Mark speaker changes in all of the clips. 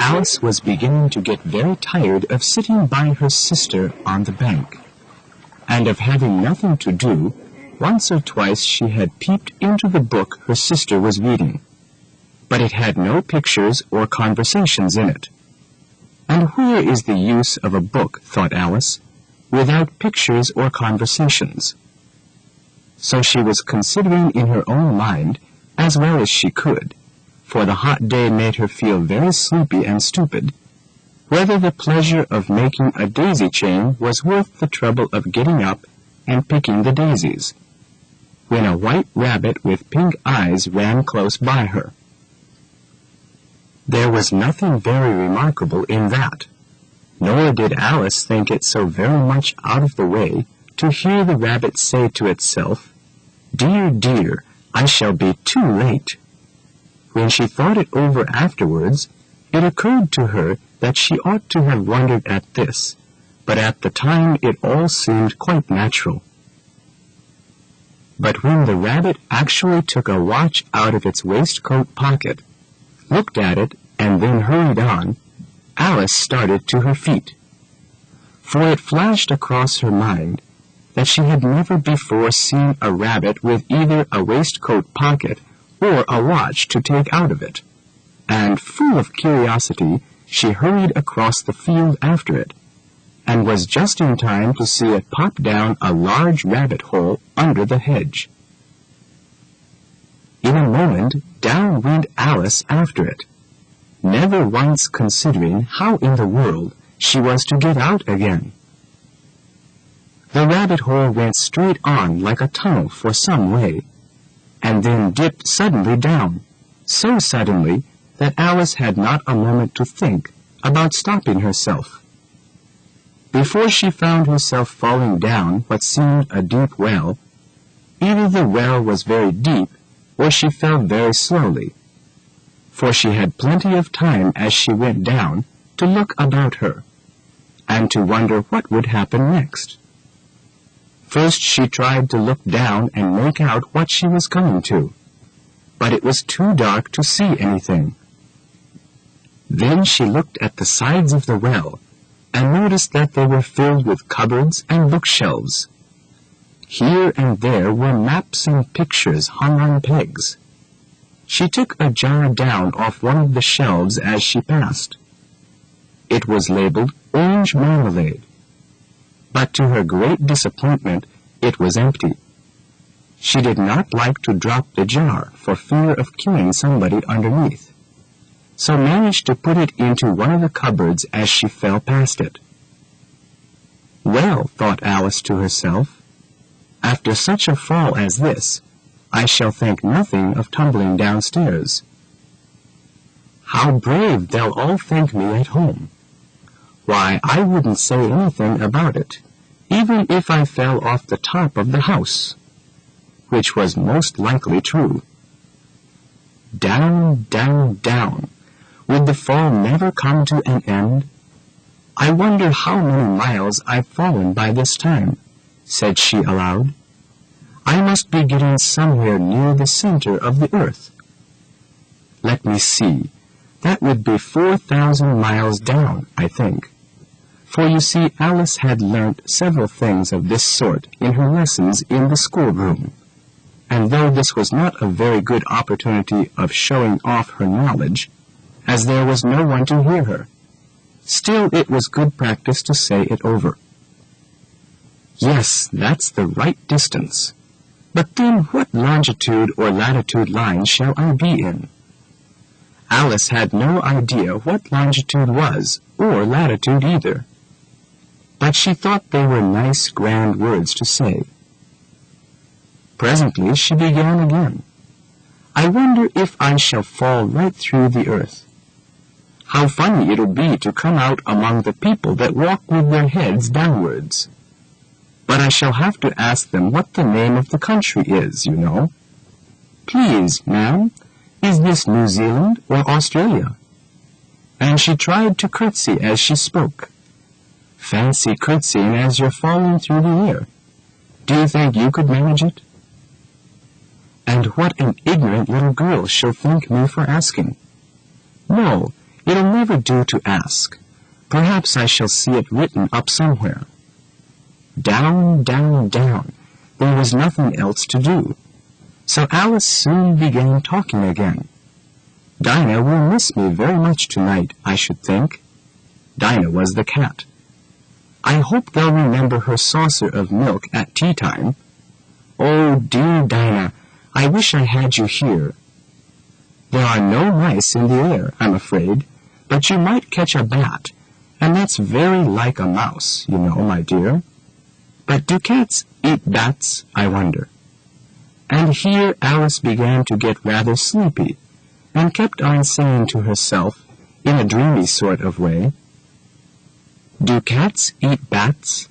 Speaker 1: Alice was beginning to get very tired of sitting by her sister on the bank, and of having nothing to do. Once or twice she had peeped into the book her sister was reading, but it had no pictures or conversations in it. And where is the use of a book, thought Alice, without pictures or conversations? So she was considering in her own mind, as well as she could, for the hot day made her feel very sleepy and stupid, whether the pleasure of making a daisy chain was worth the trouble of getting up and picking the daisies, when a white rabbit with pink eyes ran close by her. There was nothing very remarkable in that, nor did Alice think it so very much out of the way to hear the rabbit say to itself, "Dear, dear, I shall be too late." When she thought it over afterwards, it occurred to her that she ought to have wondered at this, but at the time it all seemed quite natural. But when the rabbit actually took a watch out of its waistcoat pocket, looked at it, and then hurried on, Alice started to her feet. For it flashed across her mind that she had never before seen a rabbit with either a waistcoat pocket or a watch to take out of it, and full of curiosity she hurried across the field after it, and was just in time to see it pop down a large rabbit hole under the hedge. In a moment down went Alice after it, never once considering how in the world she was to get out again. The rabbit hole went straight on like a tunnel for some way, and then dipped suddenly down, so suddenly that Alice had not a moment to think about stopping herself. Before she found herself falling down what seemed a deep well, either the well was very deep or she fell very slowly, for she had plenty of time as she went down to look about her, and to wonder what would happen next. First she tried to look down and make out what she was coming to, but it was too dark to see anything. Then she looked at the sides of the well, and noticed that they were filled with cupboards and bookshelves. Here and there were maps and pictures hung on pegs. She took a jar down off one of the shelves as she passed. It was labeled orange marmalade, but to her great disappointment it was empty. She did not like to drop the jar for fear of killing somebody underneath, so managed to put it into one of the cupboards as she fell past it. Well, thought Alice to herself, after such a fall as this, I shall think nothing of tumbling downstairs. How brave they'll all think me at home. Why, I wouldn't say anything about it, even if I fell off the top of the house, which was most likely true. Down, down, down. Would the fall never come to an end? I wonder how many miles I've fallen by this time, said she aloud. I must be getting somewhere near the center of the earth. Let me see. That would be 4,000 miles down, I think. For you see, Alice had learnt several things of this sort in her lessons in the schoolroom, and though this was not a very good opportunity of showing off her knowledge, as there was no one to hear her, still it was good practice to say it over. Yes, that's the right distance. But then what longitude or latitude line shall I be in? Alice had no idea what longitude was, or latitude either. But she thought they were nice, grand words to say. Presently she began again. I wonder if I shall fall right through the earth. How funny it'll be to come out among the people that walk with their heads downwards. But I shall have to ask them what the name of the country is, you know. Please, ma'am, is this New Zealand or Australia? and she tried to curtsy as she spoke. Fancy curtsying as you're falling through the air. Do you think you could manage it? And what an ignorant little girl she'll think me for asking. No, it'll never do to ask. Perhaps I shall see it written up somewhere. Down, down, down. There was nothing else to do. So Alice soon began talking again. Dinah will miss me very much tonight, I should think. Dinah was the cat. I hope they'll remember her saucer of milk at tea time. Oh, dear Dinah, I wish I had you here. There are no mice in the air, I'm afraid, but you might catch a bat, and that's very like a mouse, you know, my dear. But do cats eat bats, I wonder? And here Alice began to get rather sleepy, and kept on saying to herself, in a dreamy sort of way, Do cats eat bats?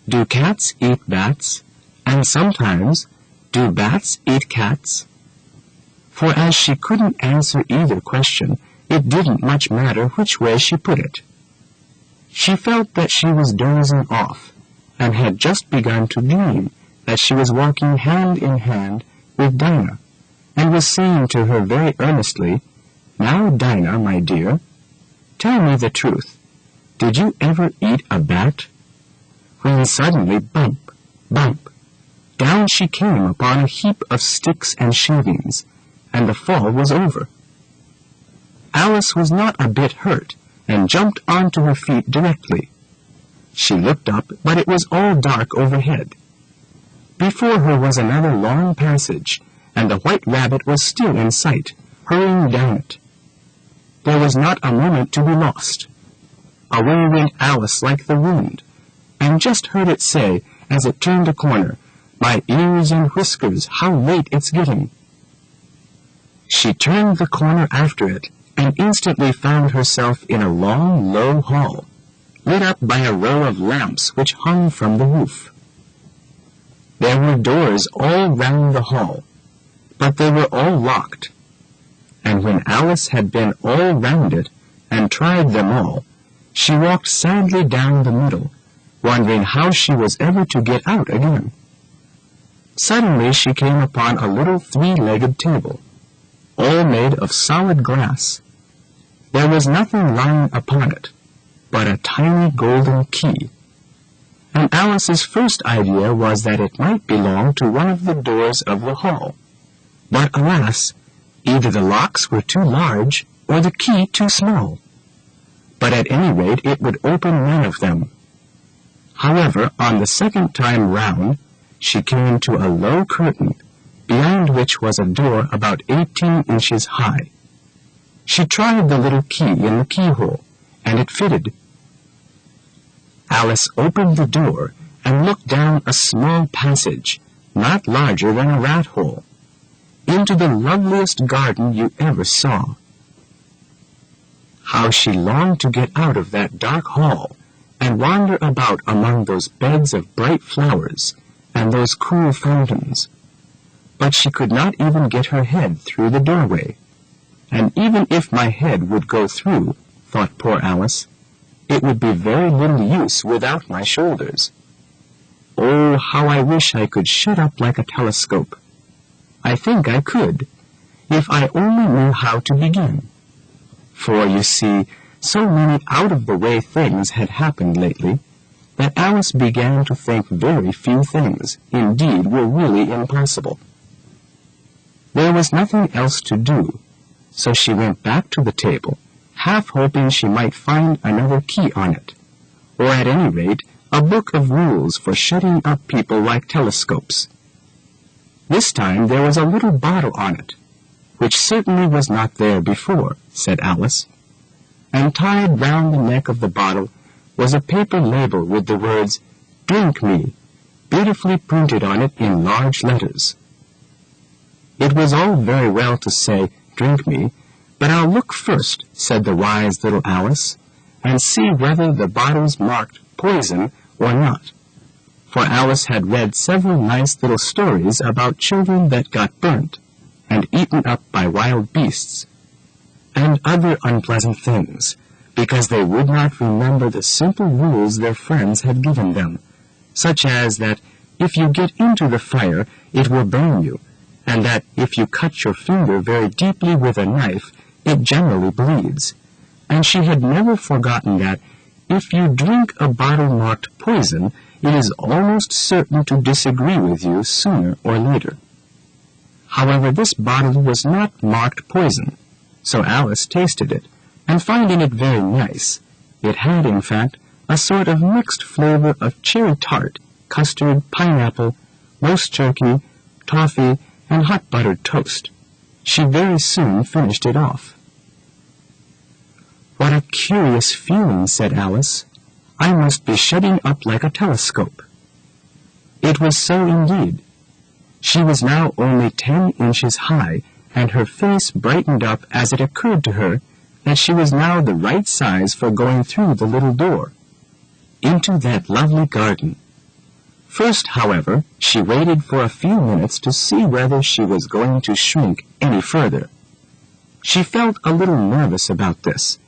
Speaker 1: Do cats eat bats? And sometimes, do bats eat cats? For as she couldn't answer either question, it didn't much matter which way she put it. She felt that she was dozing off, and had just begun to dream that she was walking hand in hand with Dinah, and was saying to her very earnestly, Now, Dinah, my dear, tell me the truth. Did you ever eat a bat? When suddenly, bump, bump, down she came upon a heap of sticks and shavings, and the fall was over. Alice was not a bit hurt, and jumped onto her feet directly. She looked up, but it was all dark overhead. Before her was another long passage, and the white rabbit was still in sight, hurrying down it. There was not a moment to be lost. Away went Alice like the wind, and just heard it say, as it turned a corner, My ears and whiskers, how late it's getting. She turned the corner after it, and instantly found herself in a long, low hall, lit up by a row of lamps which hung from the roof. There were doors all round the hall, but they were all locked, and when Alice had been all round it, and tried them all, she walked sadly down the middle, wondering how she was ever to get out again. Suddenly she came upon a little three-legged table, all made of solid glass. There was nothing lying upon it but a tiny golden key, and Alice's first idea was that it might belong to one of the doors of the hall. But alas, either the locks were too large or the key too small. But at any rate it would open none of them. However, on the second time round, she came to a low curtain, beyond which was a door about 18 inches high. She tried the little key in the keyhole, and it fitted. Alice opened the door and looked down a small passage, not larger than a rat hole, into the loveliest garden you ever saw. How she longed to get out of that dark hall and wander about among those beds of bright flowers and those cool fountains. But she could not even get her head through the doorway. And even if my head would go through, thought poor Alice, it would be very little use without my shoulders. Oh, how I wish I could shut up like a telescope. I think I could, if I only knew how to begin. For, you see, so many out-of-the-way things had happened lately that Alice began to think very few things, indeed, were really impossible. There was nothing else to do, so she went back to the table, half hoping she might find another key on it, or at any rate, a book of rules for shutting up people like telescopes. This time there was a little bottle on it, which certainly was not there before, said Alice, and tied round the neck of the bottle was a paper label with the words, Drink Me, beautifully printed on it in large letters. It was all very well to say, Drink me, but I'll look first, said the wise little Alice, and see whether the bottle's marked poison or not. For Alice had read several nice little stories about children that got burnt and eaten up by wild beasts. and other unpleasant things, because they would not remember the simple rules their friends had given them, such as that if you get into the fire, it will burn you, and that if you cut your finger very deeply with a knife, it generally bleeds. And she had never forgotten that if you drink a bottle marked poison, it is almost certain to disagree with you sooner or later. However, this bottle was not marked poison, so Alice tasted it, and finding it very nice, it had, in fact, a sort of mixed flavor of cherry tart, custard, pineapple, roast turkey, toffee, and hot buttered toast. She very soon finished it off. "What a curious feeling," said Alice. "I must be shutting up like a telescope." It was so indeed. She was now only 10 inches high, and her face brightened up as it occurred to her that she was now the right size for going through the little door into that lovely garden. First, however, she waited for a few minutes to see whether she was going to shrink any further. She felt a little nervous about this,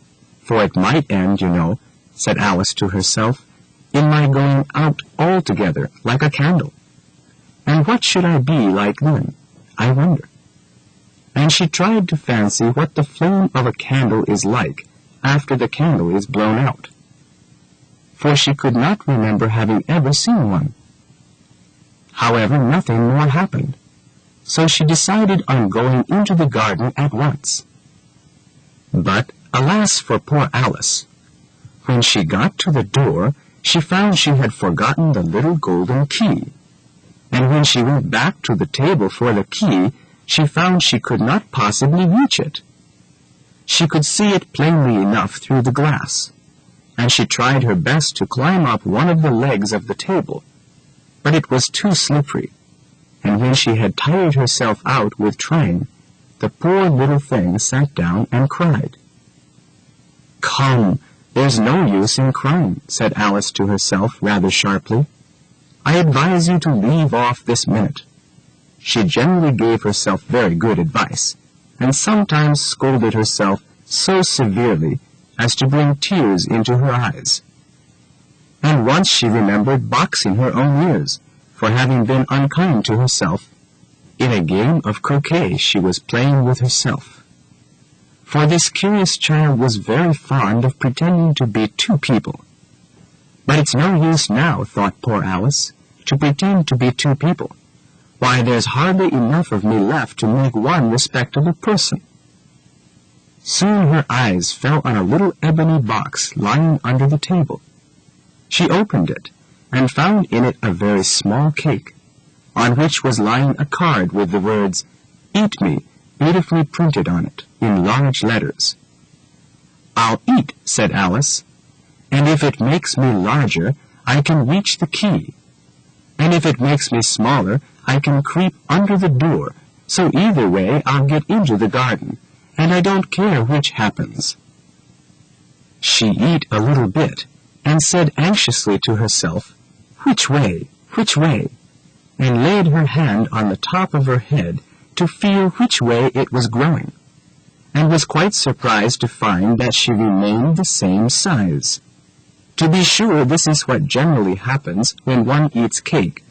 Speaker 1: for it might end, you know, said Alice to herself, in my going out altogether like a candle. And what should I be like then, I wonder? And she tried to fancy what the flame of a candle is like after the candle is blown out, for she could not remember having ever seen one. However, nothing more happened, so she decided on going into the garden at once. But, alas for poor Alice! When she got to the door, she found she had forgotten the little golden key, and when she went back to the table for the key, she found she could not possibly reach it. She could see it plainly enough through the glass, and she tried her best to climb up one of the legs of the table, but it was too slippery, and when she had tired herself out with trying, the poor little thing sat down and cried. "Come, there's no use in crying," said Alice to herself rather sharply. "I advise you to leave off this minute." She generally gave herself very good advice, and sometimes scolded herself so severely as to bring tears into her eyes. And once she remembered boxing her own ears for having been unkind to herself in a game of croquet she was playing with herself. For this curious child was very fond of pretending to be two people. But it's no use now, thought poor Alice, to pretend to be two people. Why, there's hardly enough of me left to make one respectable person. Soon her eyes fell on a little ebony box lying under the table. She opened it, and found in it a very small cake, on which was lying a card with the words, "Eat me," beautifully printed on it, in large letters. "I'll eat," said Alice, "and if it makes me larger, I can reach the key. And if it makes me smaller, I can creep under the door, so either way I'll get into the garden, and I don't care which happens." She ate a little bit, and said anxiously to herself, "Which way? Which way?" and laid her hand on the top of her head to feel which way it was growing, and was quite surprised to find that she remained the same size. To be sure, this is what generally happens when one eats cake,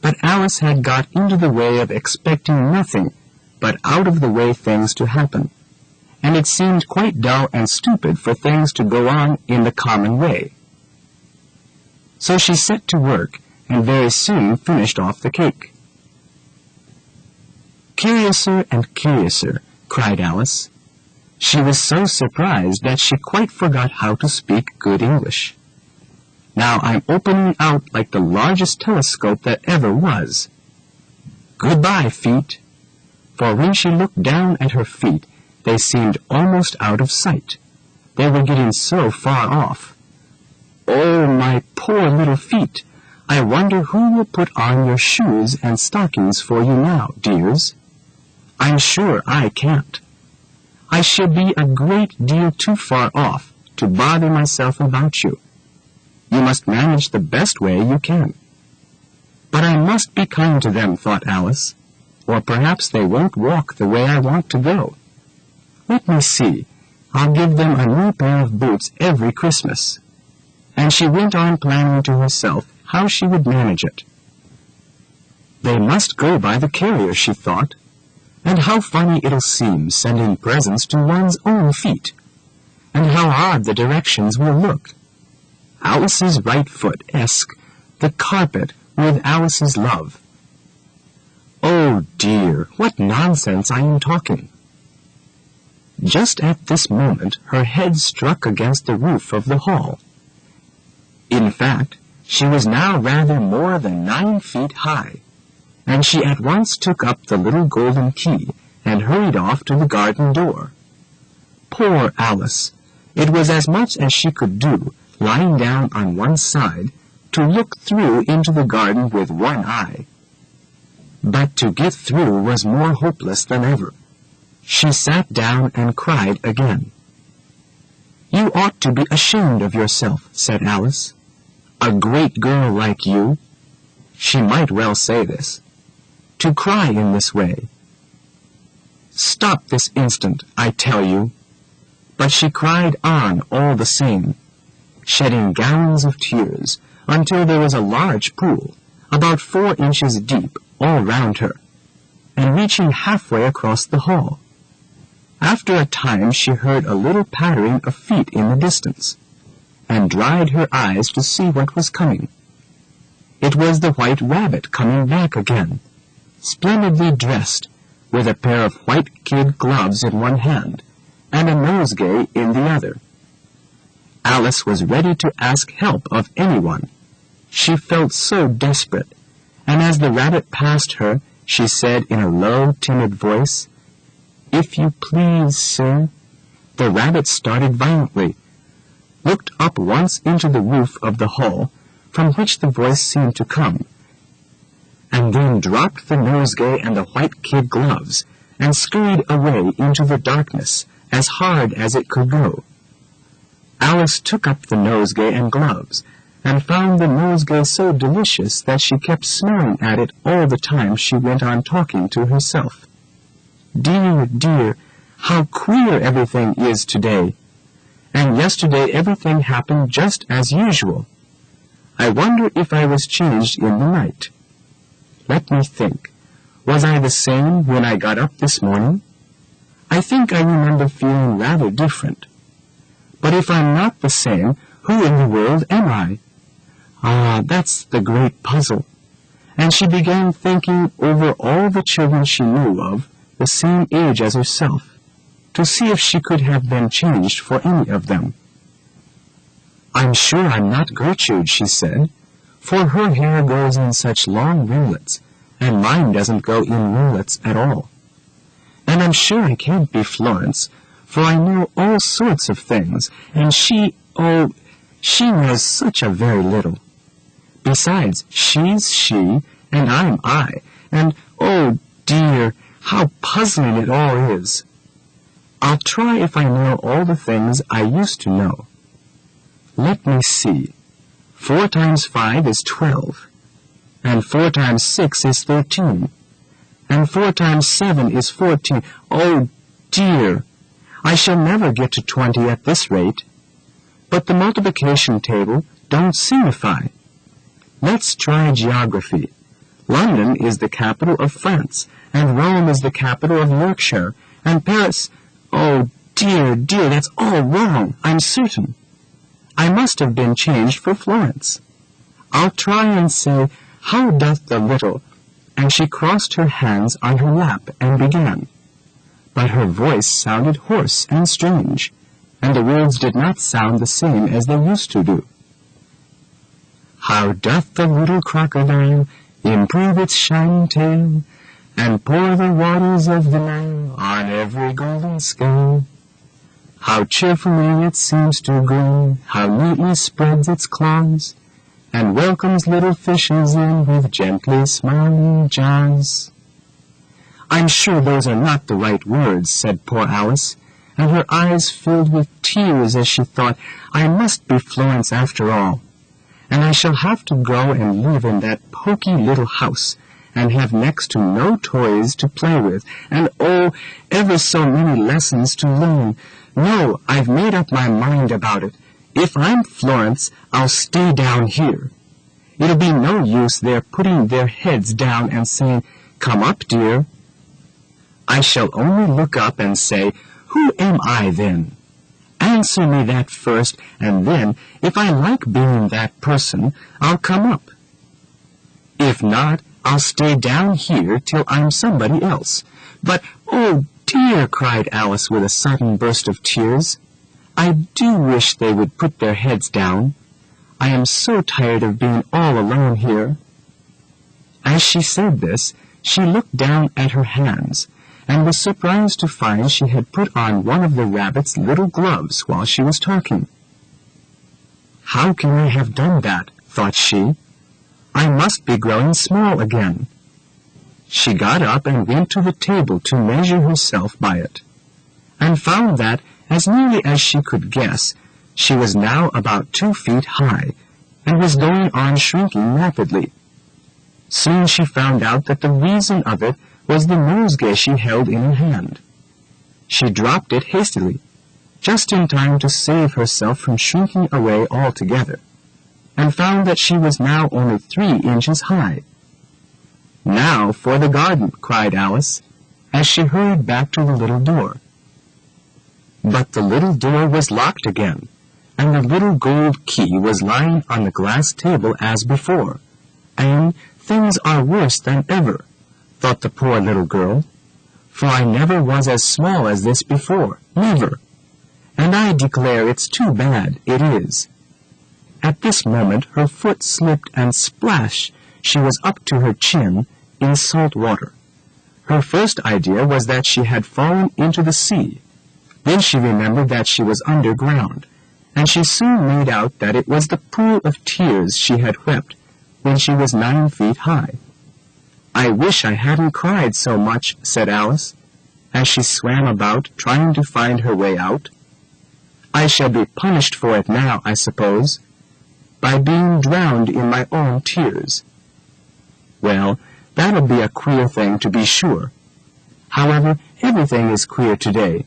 Speaker 1: but Alice had got into the way of expecting nothing but out-of-the-way things to happen, and it seemed quite dull and stupid for things to go on in the common way. So she set to work, and very soon finished off the cake. "Curiouser and curiouser," cried Alice. She was so surprised that she quite forgot how to speak good English. "Now I'm opening out like the largest telescope that ever was. Goodbye, feet." For when she looked down at her feet, they seemed almost out of sight. They were getting so far off. "Oh, my poor little feet! I wonder who will put on your shoes and stockings for you now, dears? I'm sure I can't. I shall be a great deal too far off to bother myself about you. You must manage the best way you can." "But I must be kind to them," thought Alice, "or perhaps they won't walk the way I want to go. Let me see. I'll give them a new pair of boots every Christmas." And she went on planning to herself how she would manage it. "They must go by the carrier," she thought. "And how funny it'll seem sending presents to one's own feet. And how odd the directions will look. Alice's right foot, the carpet with Alice's love. Oh dear, what nonsense I am talking." Just at this moment, her head struck against the roof of the hall. In fact, she was now rather more than 9 feet high, and she at once took up the little golden key and hurried off to the garden door. Poor Alice! It was as much as she could do, lying down on one side, to look through into the garden with one eye. But to get through was more hopeless than ever. She sat down and cried again. "You ought to be ashamed of yourself," said Alice. "A great girl like you," she might well say this, "to cry in this way. Stop this instant, I tell you." But she cried on all the same, shedding gallons of tears, until there was a large pool, about 4 inches deep, all round her, and reaching halfway across the hall. After a time she heard a little pattering of feet in the distance, and dried her eyes to see what was coming. It was the White Rabbit coming back again, splendidly dressed, with a pair of white kid gloves in one hand, and a nosegay in the other. Alice was ready to ask help of anyone. She felt so desperate, and as the rabbit passed her, she said in a low, timid voice, "If you please, sir." The rabbit started violently, looked up once into the roof of the hall, from which the voice seemed to come, and then dropped the nosegay and the white kid gloves, and scurried away into the darkness as hard as it could go. Alice took up the nosegay and gloves, and found the nosegay so delicious that she kept smelling at it all the time she went on talking to herself. "Dear, dear, how queer everything is today! And yesterday everything happened just as usual. I wonder if I was changed in the night. Let me think. Was I the same when I got up this morning? I think I remember feeling rather different. But if I'm not the same, who in the world am I? Ah, that's the great puzzle." And she began thinking over all the children she knew of, the same age as herself, to see if she could have been changed for any of them. "I'm sure I'm not Gertrude," she said, "for her hair goes in such long ringlets, and mine doesn't go in ringlets at all. And I'm sure I can't be Florence, for I know all sorts of things, and she knows such a very little. Besides, she's she, and I'm I, and oh dear, how puzzling it all is. I'll try if I know all the things I used to know. Let me see. 4 times 5 is 12, and 4 times 6 is 13, and 4 times 7 is 14. Oh dear, I shall never get to 20 at this rate. But the multiplication table don't signify. Let's try geography. London is the capital of France, and Rome is the capital of Yorkshire, and Paris... Oh dear, dear, that's all wrong, I'm certain. I must have been changed for Florence. I'll try and say, how doth the little... And she crossed her hands on her lap and began. But her voice sounded hoarse and strange, and the words did not sound the same as they used to do. How doth the little crocodile improve its shining tail, and pour the waters of the Nile on every golden scale? How cheerfully it seems to grin, how neatly spreads its claws, and welcomes little fishes in with gently smiling jaws. I'm sure those are not the right words, said poor Alice, and her eyes filled with tears as she thought, I must be Florence after all, and I shall have to go and live in that poky little house, and have next to no toys to play with, and oh, ever so many lessons to learn. No, I've made up my mind about it. If I'm Florence, I'll stay down here. It'll be no use their putting their heads down and saying, 'Come up, dear.' I shall only look up and say, 'Who am I then?' Answer me that first, and then, if I like being that person, I'll come up. If not, I'll stay down here till I'm somebody else. But, oh dear," cried Alice with a sudden burst of tears, "I do wish they would put their heads down. I am so tired of being all alone here." As she said this, she looked down at her hands, and was surprised to find she had put on one of the rabbit's little gloves while she was talking. "How can I have done that?" thought she. "I must be growing small again." She got up and went to the table to measure herself by it, and found that, as nearly as she could guess, she was now about 2 feet high, and was going on shrinking rapidly. Soon she found out that the reason of it was the nosegay she held in her hand. She dropped it hastily, just in time to save herself from shrinking away altogether, and found that she was now only 3 inches high. "Now for the garden," cried Alice, as she hurried back to the little door. But the little door was locked again, and the little gold key was lying on the glass table as before, and things are worse than ever, thought the poor little girl, for I never was as small as this before, never, and I declare it's too bad, it is. At this moment her foot slipped, and splash, she was up to her chin in salt water. Her first idea was that she had fallen into the sea. Then she remembered that she was underground, and she soon made out that it was the pool of tears she had wept when she was 9 feet high. "I wish I hadn't cried so much," said Alice, as she swam about trying to find her way out. "I shall be punished for it now, I suppose, by being drowned in my own tears. Well, that'll be a queer thing to be sure. However, everything is queer today."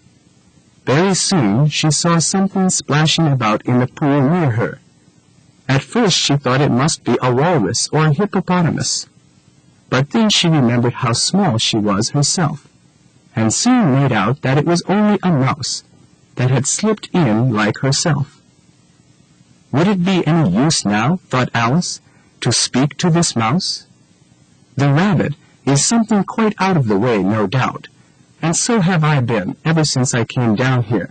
Speaker 1: Very soon she saw something splashing about in the pool near her. At first she thought it must be a walrus or a hippopotamus, but then she remembered how small she was herself, and soon made out that it was only a mouse that had slipped in like herself. Would it be any use now, thought Alice, to speak to this mouse? The rabbit is something quite out of the way, no doubt, and so have I been ever since I came down here,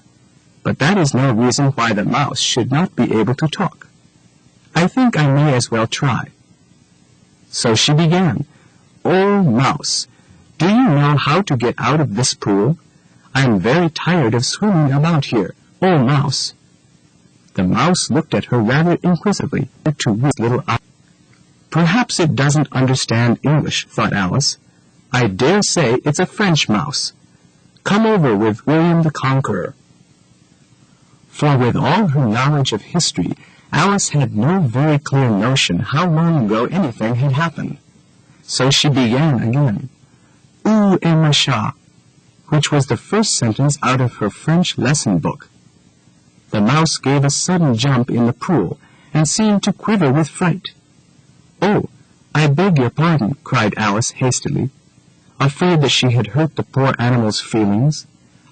Speaker 1: but that is no reason why the mouse should not be able to talk. I think I may as well try. So she began, "Oh, mouse, do you know how to get out of this pool? I am very tired of swimming about here. Oh, mouse." The mouse looked at her rather inquisitively to his little eye. "Perhaps it doesn't understand English," thought Alice. "I dare say it's a French mouse. Come over with William the Conqueror." For with all her knowledge of history, Alice had no very clear notion how long ago anything had happened. So she began again, "Où est ma chat?" which was the first sentence out of her French lesson book. The mouse gave a sudden jump in the pool, and seemed to quiver with fright. "Oh, I beg your pardon," cried Alice hastily, afraid that she had hurt the poor animal's feelings.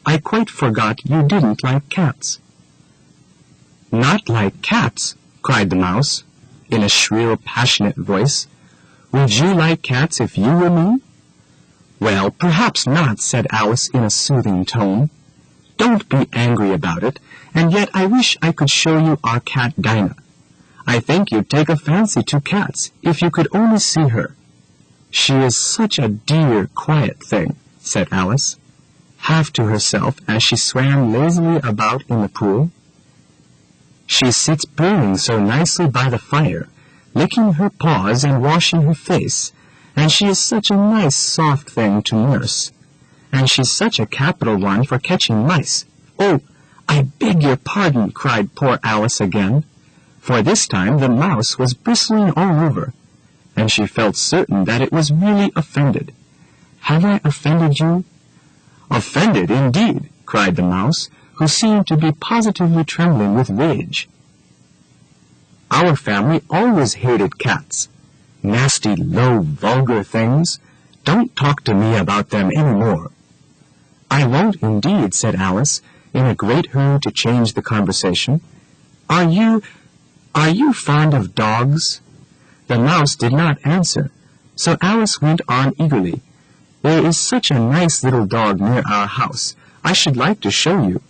Speaker 1: "I quite forgot you didn't like cats." "Not like cats?" cried the mouse, in a shrill, passionate voice. "Would you like cats if you were me?" "Well, perhaps not," said Alice in a soothing tone. "Don't be angry about it, and yet I wish I could show you our cat Dinah. I think you'd take a fancy to cats if you could only see her. She is such a dear, quiet thing," said Alice, half to herself as she swam lazily about in the pool. "She sits purring so nicely by the fire, licking her paws and washing her face, and she is such a nice, soft thing to nurse. And she's such a capital one for catching mice. Oh, I beg your pardon," cried poor Alice again, for this time the mouse was bristling all over. and she felt certain that it was really offended. "Have I offended you?" "Offended, indeed," cried the mouse, who seemed to be positively trembling with rage. "Our family always hated cats. Nasty, low, vulgar things. Don't talk to me about them any more." "I won't indeed," said Alice, in a great hurry to change the conversation. Are you fond of dogs?" The mouse did not answer, so Alice went on eagerly. "There is such a nice little dog near our house. I should like to show you.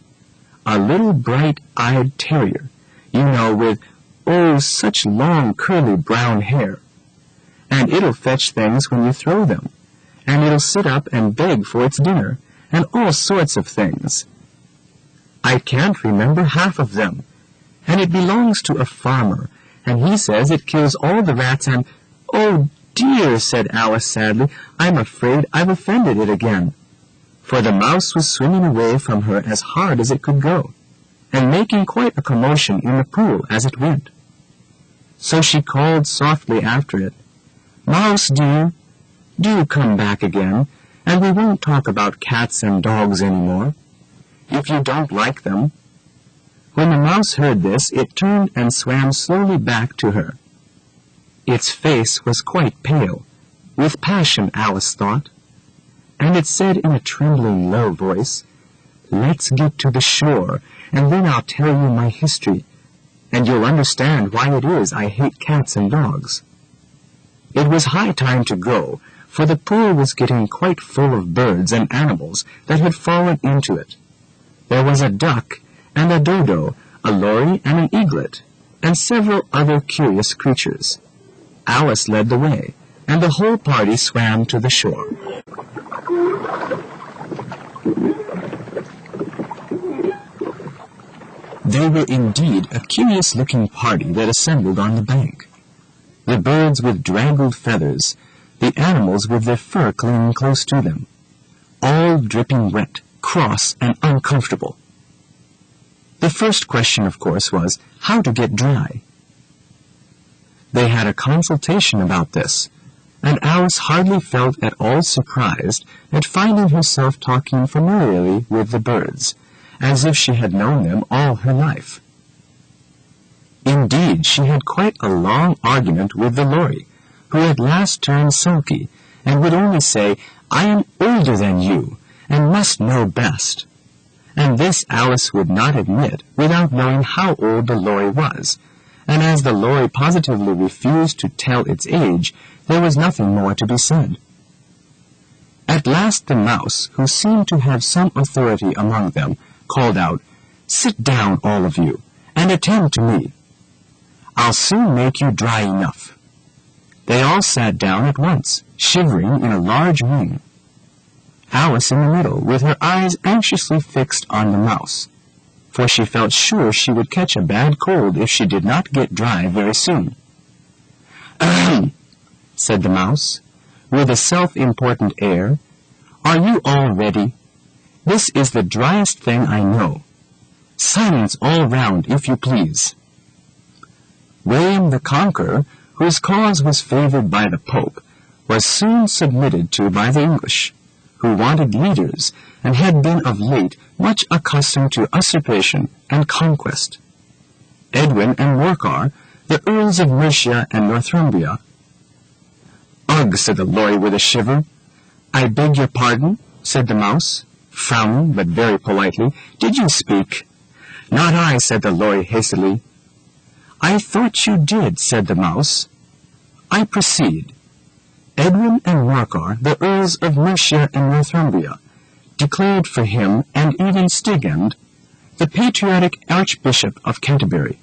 Speaker 1: A little bright-eyed terrier, you know, with, oh, such long curly brown hair. And it'll fetch things when you throw them, and it'll sit up and beg for its dinner, and all sorts of things. I can't remember half of them, and it belongs to a farmer, and he says it kills all the rats and—" "Oh, dear," said Alice sadly, "I'm afraid I've offended it again." For the mouse was swimming away from her as hard as it could go, and making quite a commotion in the pool as it went. So she called softly after it, "Mouse dear, do come back again, and we won't talk about cats and dogs any more, if you don't like them." When the mouse heard this, it turned and swam slowly back to her. Its face was quite pale, with passion, Alice thought, and it said in a trembling, low voice, "Let's get to the shore, and then I'll tell you my history, and you'll understand why it is I hate cats and dogs." It was high time to go, for the pool was getting quite full of birds and animals that had fallen into it. There was a duck and a dodo, a lory and an eaglet, and several other curious creatures. Alice led the way, and the whole party swam to the shore. They were indeed a curious-looking party that assembled on the bank. The birds with draggled feathers, the animals with their fur clinging close to them, all dripping wet, cross, and uncomfortable. The first question, of course, was how to get dry. They had a consultation about this, and Alice hardly felt at all surprised at finding herself talking familiarly with the birds, as if she had known them all her life. Indeed, she had quite a long argument with the lory, who at last turned sulky, and would only say, "I am older than you, and must know best." And this Alice would not admit without knowing how old the lory was, and as the lory positively refused to tell its age, there was nothing more to be said. At last the mouse, who seemed to have some authority among them, called out, "Sit down, all of you, and attend to me. I'll soon make you dry enough." They all sat down at once, shivering in a large ring. Alice in the middle, with her eyes anxiously fixed on the mouse, for she felt sure she would catch a bad cold if she did not get dry very soon. "Ahem," said the mouse, with a self-important air. "Are you all ready? This is the driest thing I know. Silence all round, if you please." William the Conqueror, whose cause was favored by the Pope, was soon submitted to by the English, who wanted leaders and had been of late much accustomed to usurpation and conquest. Edwin and Morcar, the Earls of Mercia and Northumbria. "Ugh," said the lory with a shiver. "I beg your pardon," said the mouse, frowning but very politely. "Did you speak?" "Not I," said the lory hastily. "I thought you did," said the mouse. "I proceed. Edwin and Morcar, the Earls of Mercia and Northumbria, declared for him, and even Stigand, the patriotic Archbishop of Canterbury,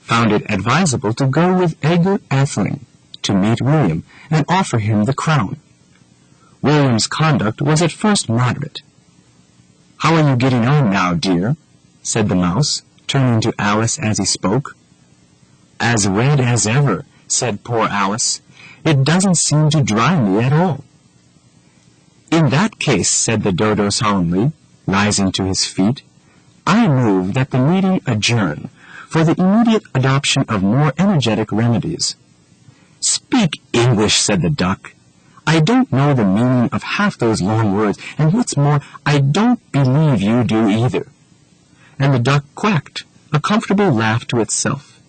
Speaker 1: found it advisable to go with Edgar Atheling to meet William and offer him the crown. William's conduct was at first moderate. "How are you getting on now, dear?" said the mouse, turning to Alice as he spoke. "As red as ever," said poor Alice. "It doesn't seem to dry me at all." "In that case," said the dodo solemnly, rising to his feet, "I move that the meeting adjourn for the immediate adoption of more energetic remedies." "Speak "Speak English," said the duck. "I don't know the meaning of half those long words, and what's more, I don't believe you do either." And the duck quacked, a comfortable laugh to itself.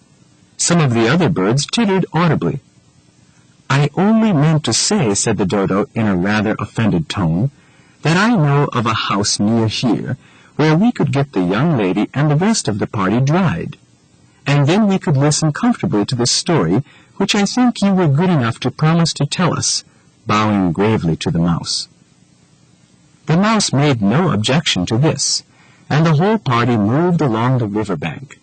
Speaker 1: Some of the other birds tittered audibly. "I only meant to say," said the dodo in a rather offended tone, "that I know of a house near here where we could get the young lady and the rest of the party dried. And then we could listen comfortably to the story, which I think you were good enough to promise to tell us," bowing gravely to the mouse. The mouse made no objection to this, and the whole party moved along the river bank,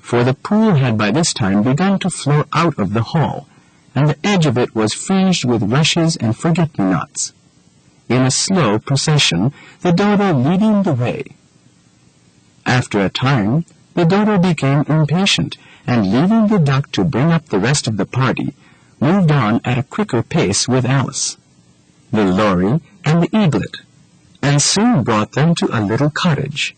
Speaker 1: for the pool had by this time begun to flow out of the hall, and the edge of it was fringed with rushes and forget-me-nots. In a slow procession, the dodo leading the way. After a time, the dodo became impatient, and leaving the duck to bring up the rest of the party, moved on at a quicker pace with Alice, the lory, and the eaglet, and soon brought them to a little cottage.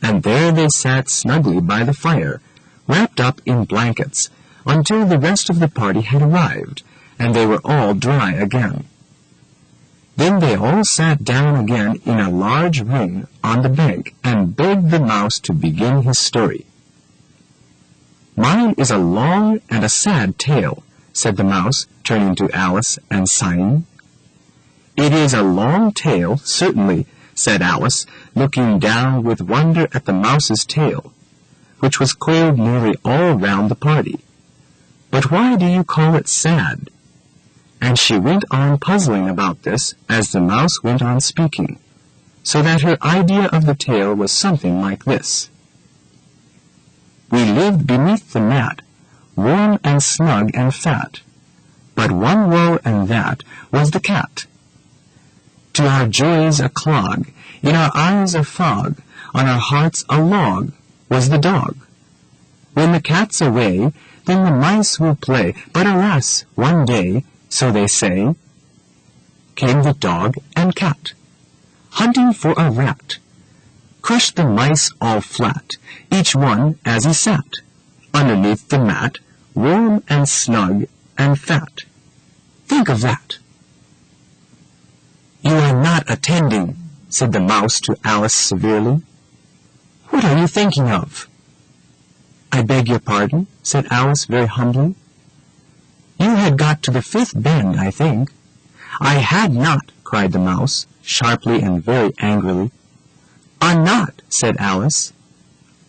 Speaker 1: And there they sat snugly by the fire, wrapped up in blankets, until the rest of the party had arrived, and they were all dry again. Then they all sat down again in a large ring on the bank and begged the mouse to begin his story. "Mine is a long and a sad tale," said the mouse, turning to Alice and sighing. "It is a long tale, certainly," said Alice, looking down with wonder at the mouse's tail, which was coiled nearly all round the party. "But why do you call it sad?" And she went on puzzling about this as the mouse went on speaking, so that her idea of the tale was something like this. "We lived beneath the mat, warm and snug and fat, but one woe and that was the cat. To our joys a clog, in our eyes a fog, on our hearts a log was the dog. When the cat's away, then the mice will play, but alas, one day, so they say, came the dog and cat, hunting for a rat, crushed the mice all flat, each one as he sat, underneath the mat, warm and snug and fat. Think of that." "You are not attending," said the mouse to Alice severely. "What are you thinking of?" "I beg your pardon," said Alice very humbly. "You had got to the fifth bend, I think." "I had not," cried the mouse, sharply and very angrily. "Are not," said Alice,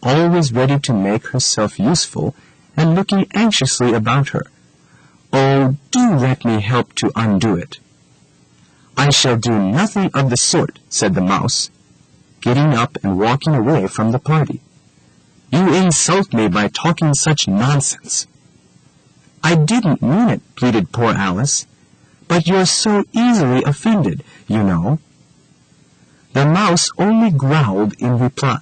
Speaker 1: always ready to make herself useful and looking anxiously about her. "Oh, do let me help to undo it." "I shall do nothing of the sort," said the mouse, getting up and walking away from the party. "You insult me by talking such nonsense." "I didn't mean it," pleaded poor Alice, "but you're so easily offended, you know." The mouse only growled in reply.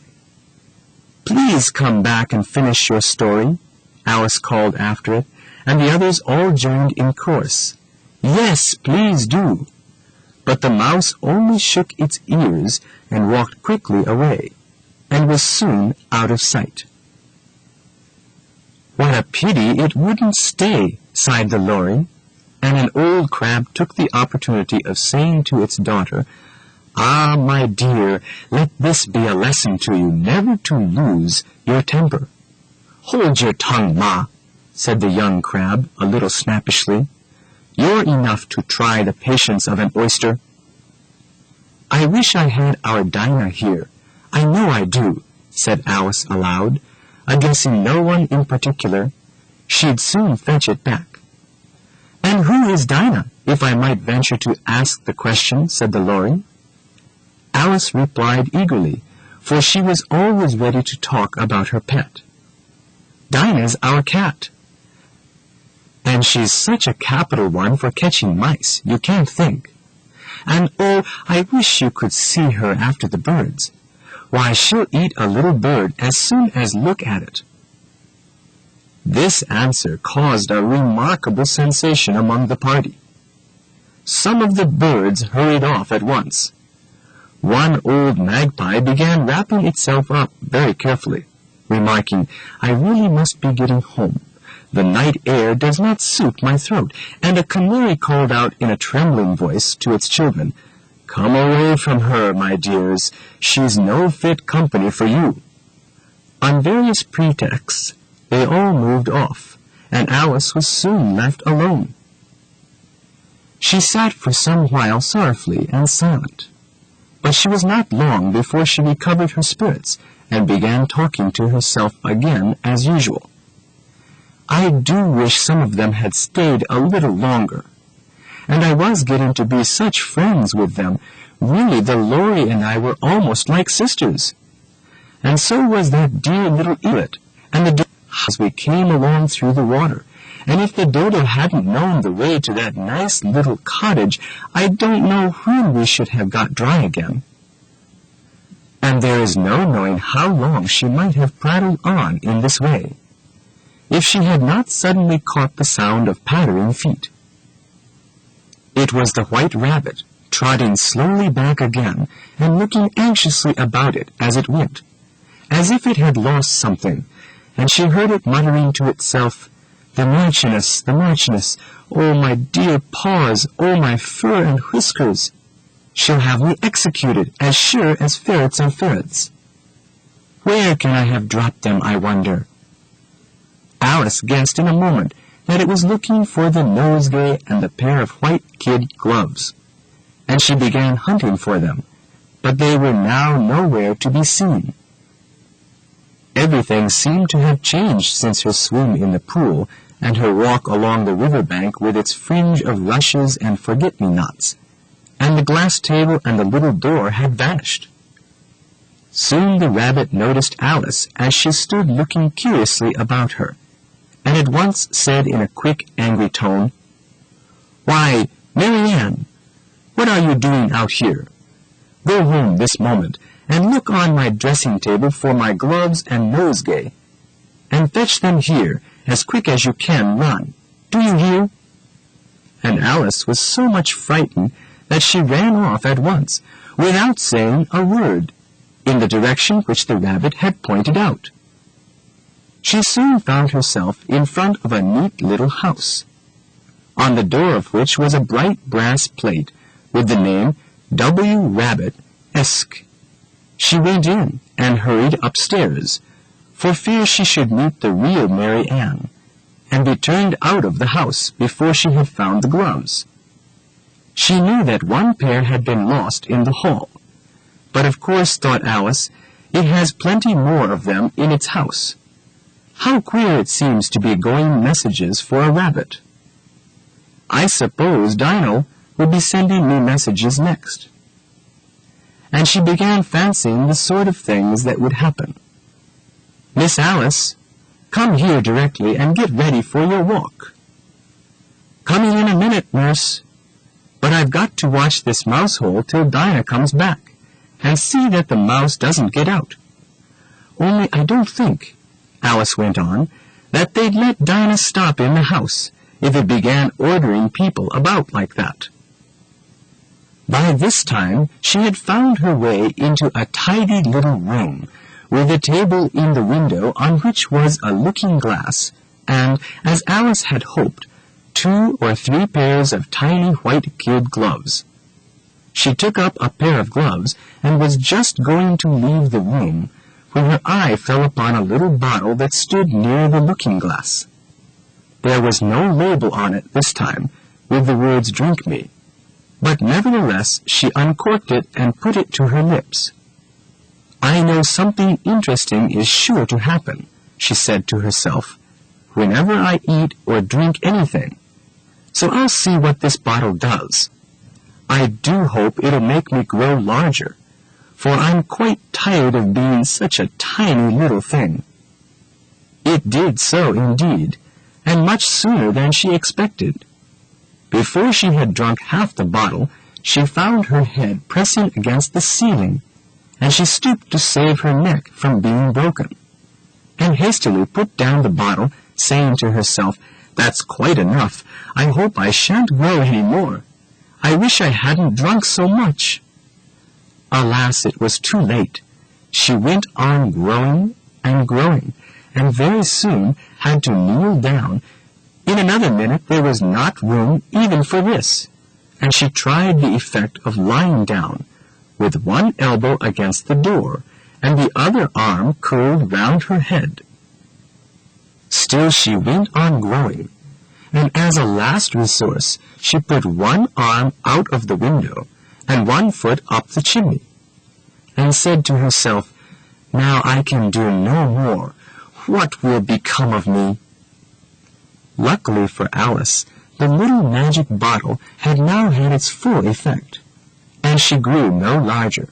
Speaker 1: "Please come back and finish your story," Alice called after it, and the others all joined in chorus. "Yes, please do." But the mouse only shook its ears and walked quickly away, and was soon out of sight. "What a pity it wouldn't stay," sighed the lory, and an old crab took the opportunity of saying to its daughter, "Ah, my dear, let this be a lesson to you never to lose your temper." "Hold your tongue, Ma," said the young crab a little snappishly. "You're enough to try the patience of an oyster." "I wish I had our Dinah here. I know I do," said Alice aloud, addressing no one in particular. She'd soon fetch it back. "And who is Dinah, if I might venture to ask the question?" said the lory. Alice replied eagerly, for she was always ready to talk about her pet. "Dinah's our cat. And she's such a capital one for catching mice, you can't think. And oh, I wish you could see her after the birds. Why, she'll eat a little bird as soon as look at it." This answer caused a remarkable sensation among the party. Some of the birds hurried off at once. One old magpie began wrapping itself up very carefully, remarking, "I really must be getting home. The night air does not suit my throat." And a canary called out in a trembling voice to its children, "Come away from her, my dears. She's no fit company for you." On various pretexts, they all moved off, and Alice was soon left alone. She sat for some while sorrowfully and silent, but she was not long before she recovered her spirits and began talking to herself again as usual. "I do wish some of them had stayed a little longer. And I was getting to be such friends with them. Really, the Lorry and I were almost like sisters. And so was that dear little Elet, and the Dodo as we came along through the water. And if the Dodo hadn't known the way to that nice little cottage, I don't know when we should have got dry again." And there is no knowing how long she might have prattled on in this way, if she had not suddenly caught the sound of pattering feet. It was the White Rabbit, trotting slowly back again, and looking anxiously about it as it went, as if it had lost something, and she heard it muttering to itself, the Marchioness, oh my dear paws, oh my fur and whiskers. She'll have me executed, as sure as ferrets are ferrets. Where can I have dropped them, I wonder?" Alice guessed in a moment that it was looking for the nosegay and the pair of white kid gloves, and she began hunting for them, but they were now nowhere to be seen. Everything seemed to have changed since her swim in the pool and her walk along the river bank with its fringe of rushes and forget-me-nots, and the glass table and the little door had vanished. Soon the rabbit noticed Alice as she stood looking curiously about her, and at once said in a quick, angry tone, "Why, Mary Ann, what are you doing out here? Go home this moment, and look on my dressing-table for my gloves and nosegay, and fetch them here as quick as you can run. Do you hear?" And Alice was so much frightened that she ran off at once, without saying a word, in the direction which the rabbit had pointed out. She soon found herself in front of a neat little house, on the door of which was a bright brass plate with the name W. Rabbit, Esq. She went in and hurried upstairs, for fear she should meet the real Mary Ann, and be turned out of the house before she had found the gloves. She knew that one pair had been lost in the hall, but of course, thought Alice, it has plenty more of them in its house. How queer it seems to be going messages for a rabbit. I suppose Dinah will be sending me messages next. And she began fancying the sort of things that would happen. "Miss Alice, come here directly and get ready for your walk." "Coming in a minute, nurse. But I've got to watch this mouse hole till Dinah comes back, and see that the mouse doesn't get out. Only I don't think," Alice went on, "that they'd let Dinah stop in the house if it began ordering people about like that." By this time she had found her way into a tidy little room, with a table in the window on which was a looking-glass, and, as Alice had hoped, 2 or 3 pairs of tiny white kid gloves. She took up a pair of gloves and was just going to leave the room when her eye fell upon a little bottle that stood near the looking-glass. There was no label on it this time, with the words "Drink me," but nevertheless she uncorked it and put it to her lips. "I know something interesting is sure to happen," she said to herself, "whenever I eat or drink anything. So I'll see what this bottle does. I do hope it'll make me grow larger, for I'm quite tired of being such a tiny little thing." It did so indeed, and much sooner than she expected. Before she had drunk half the bottle, she found her head pressing against the ceiling, and she stooped to save her neck from being broken, and hastily put down the bottle, saying to herself, "That's quite enough. I hope I shan't grow any more. I wish I hadn't drunk so much." Alas, it was too late. She went on growing and growing, and very soon had to kneel down. In another minute there was not room even for this, and she tried the effect of lying down, with one elbow against the door, and the other arm curled round her head. Still she went on growing, and as a last resource she put one arm out of the window and one foot up the chimney, and said to herself, "Now I can do no more. What will become of me?" Luckily for Alice, the little magic bottle had now had its full effect, and she grew no larger.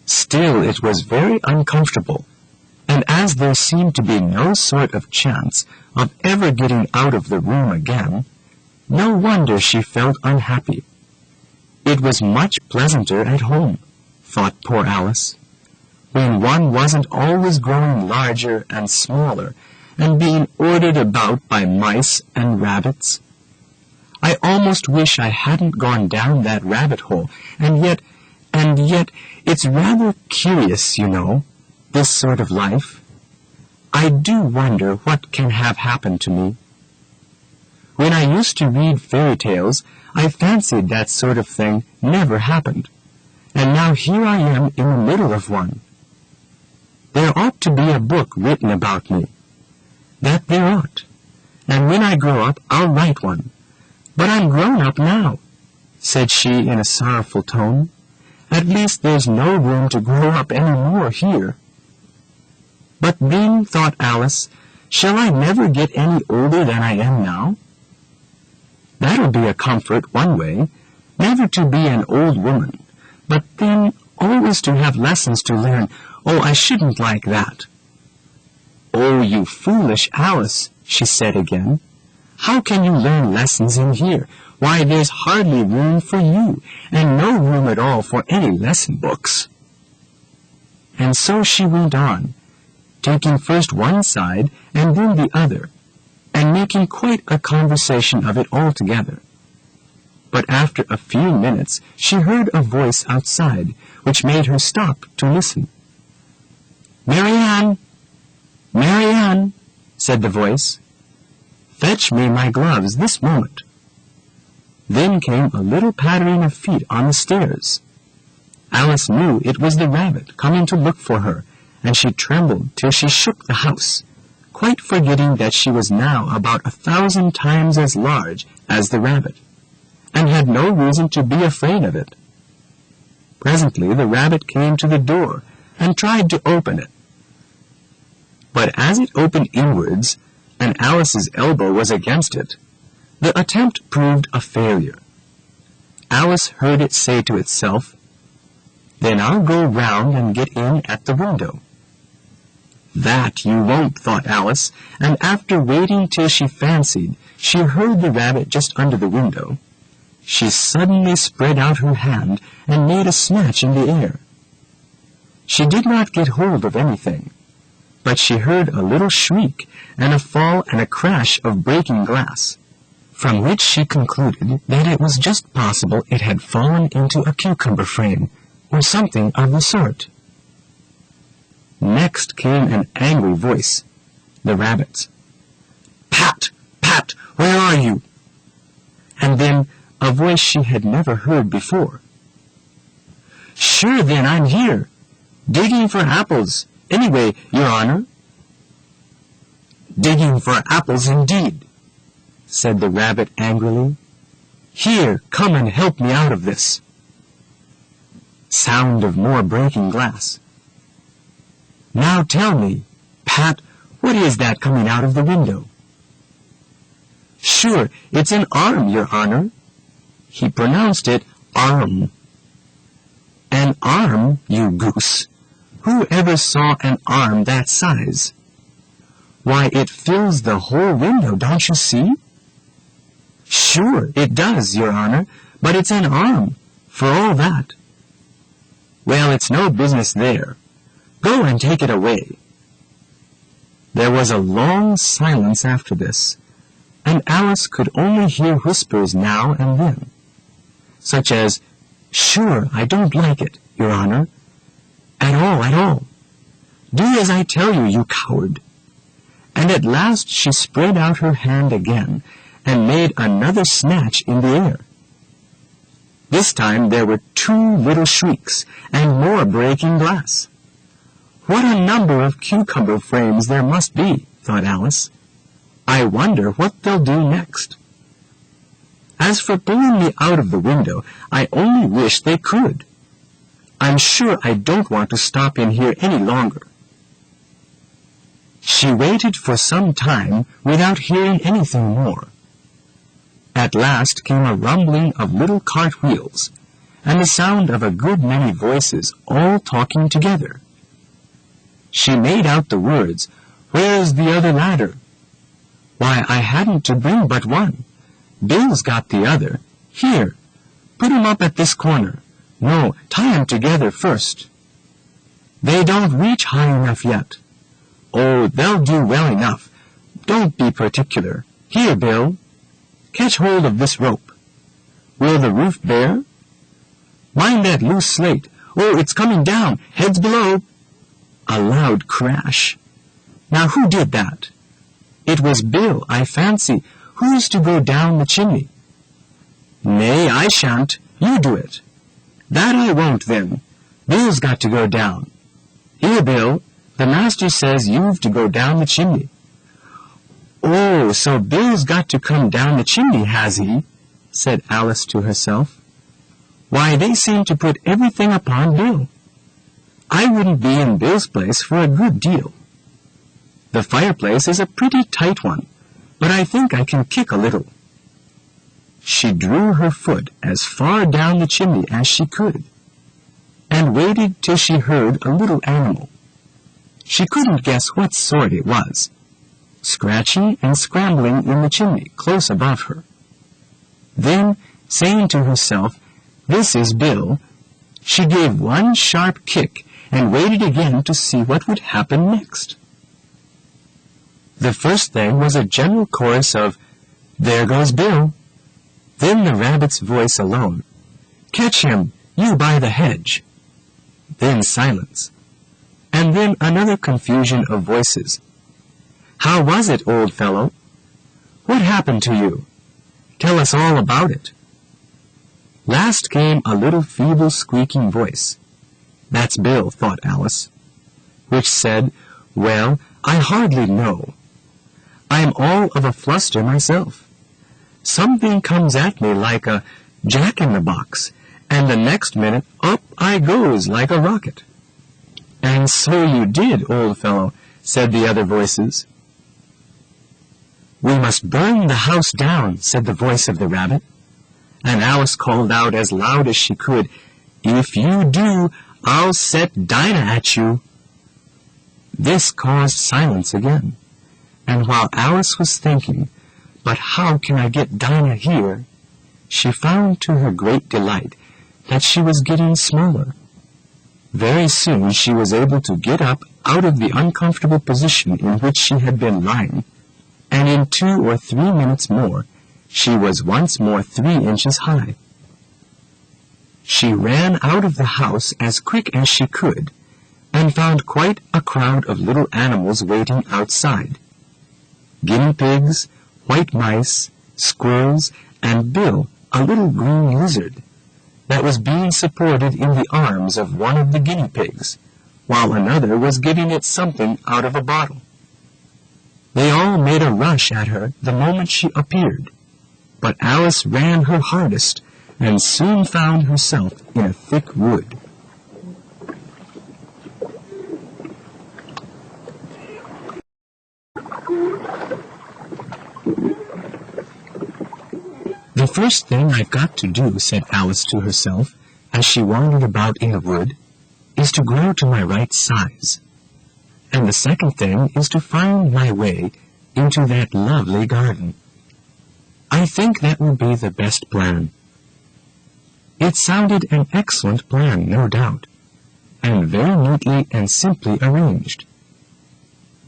Speaker 1: Still it was very uncomfortable, and as there seemed to be no sort of chance of ever getting out of the room again, no wonder she felt unhappy. It was much pleasanter at home, thought poor Alice, when one wasn't always growing larger and smaller and being ordered about by mice and rabbits. I almost wish I hadn't gone down that rabbit hole, and yet, it's rather curious, you know, this sort of life. I do wonder what can have happened to me. When I used to read fairy tales, I fancied that sort of thing never happened, and now here I am in the middle of one. There ought to be a book written about me. That there ought, and when I grow up I'll write one. But I'm grown up now, said she in a sorrowful tone. At least there's no room to grow up any more here. But then, thought Alice, shall I never get any older than I am now? That'll be a comfort one way, never to be an old woman, but then always to have lessons to learn. Oh, I shouldn't like that. "Oh, you foolish Alice," she said again. "How can you learn lessons in here? Why, there's hardly room for you, and no room at all for any lesson books." And so she went on, taking first one side and then the other, and making quite a conversation of it altogether. But after a few minutes she heard a voice outside, which made her stop to listen. "Marianne! Marianne!" said the voice. "Fetch me my gloves this moment." Then came a little pattering of feet on the stairs. Alice knew it was the rabbit coming to look for her, and she trembled till she shook the house, quite forgetting that she was now about 1,000 times as large as the rabbit, and had no reason to be afraid of it. Presently the rabbit came to the door and tried to open it. But as it opened inwards, and Alice's elbow was against it, the attempt proved a failure. Alice heard it say to itself, "Then I'll go round and get in at the window." "That you won't," thought Alice, and after waiting till she fancied she heard the rabbit just under the window, she suddenly spread out her hand and made a snatch in the air. She did not get hold of anything, but she heard a little shriek and a fall and a crash of breaking glass, from which she concluded that it was just possible it had fallen into a cucumber frame, or something of the sort. Next came an angry voice, the rabbit's. "Pat! Pat! Where are you?" And then a voice she had never heard before. "Sure then, I'm here, digging for apples. Anyway, Your Honor." "Digging for apples indeed," said the rabbit angrily. "Here, come and help me out of this." Sound of more breaking glass. "Now tell me, Pat, what is that coming out of the window?" "Sure, it's an arm, Your Honor." He pronounced it arm. "An arm, you goose. Who ever saw an arm that size? Why, it fills the whole window, don't you see?" "Sure, it does, Your Honor, but it's an arm, for all that." "Well, it's no business there. Go and take it away." There was a long silence after this, and Alice could only hear whispers now and then, such as, "Sure, I don't like it, Your Honor. At all. Do as I tell you, you coward." and at last she spread out her hand again and made another snatch in the air. This time there were 2 little shrieks and more breaking glass. What a number of cucumber frames there must be, thought Alice. I wonder what they'll do next. As for pulling me out of the window, I only wish they could. I'm sure I don't want to stop in here any longer. She waited for some time without hearing anything more. At last came a rumbling of little cartwheels, and the sound of a good many voices all talking together. She made out the words, "Where's the other ladder?" "Why, I hadn't to bring but one. Bill's got the other. Here, put 'em up at this corner. No, tie 'em together first. They don't reach high enough yet." "Oh, they'll do well enough. Don't be particular. Here, Bill. Catch hold of this rope. Will the roof bear? Mind that loose slate. Oh, it's coming down. Heads below." A loud crash. Now who did that? It was Bill, I fancy. Who's to go down the chimney? "Nay, I shan't. You do it." "That I won't, then. Bill's got to go down." "Here, Bill. The master says you've to go down the chimney." "Oh, so Bill's got to come down the chimney, has he?" said Alice to herself. "Why, they seem to put everything upon Bill. I wouldn't be in Bill's place for a good deal. The fireplace is a pretty tight one, but I think I can kick a little." She drew her foot as far down the chimney as she could, and waited till she heard a little animal. She couldn't guess what sort it was, scratching and scrambling in the chimney close above her. Then, saying to herself, "This is Bill," she gave one sharp kick and waited again to see what would happen next. The first thing was a general chorus of, "There goes Bill." Then the rabbit's voice alone, "Catch him, you by the hedge." Then silence. And then another confusion of voices. "How was it, old fellow? What happened to you? Tell us all about it." Last came a little feeble squeaking voice. "That's Bill," thought Alice, which said, "Well, I hardly know. I'm all of a fluster myself. Something comes at me like a jack-in-the-box, and the next minute up I goes like a rocket." "And so you did, old fellow," said the other voices. "We must burn the house down," said the voice of the rabbit, and Alice called out as loud as she could, "If you do, I'll set Dinah at you." This caused silence again, and while Alice was thinking, "But how can I get Dinah here?" she found to her great delight that she was getting smaller. Very soon she was able to get up out of the uncomfortable position in which she had been lying, and in 2 or 3 minutes more she was once more 3 inches high. She ran out of the house as quick as she could, and found quite a crowd of little animals waiting outside. Guinea pigs, white mice, squirrels, and Bill, a little green lizard, that was being supported in the arms of one of the guinea pigs, while another was giving it something out of a bottle. They all made a rush at her the moment she appeared, but Alice ran her hardest and soon found herself in a thick wood. "The first thing I've got to do," said Alice to herself, as she wandered about in the wood, "is to grow to my right size. And the second thing is to find my way into that lovely garden. I think that will be the best plan." It sounded an excellent plan, no doubt, and very neatly and simply arranged.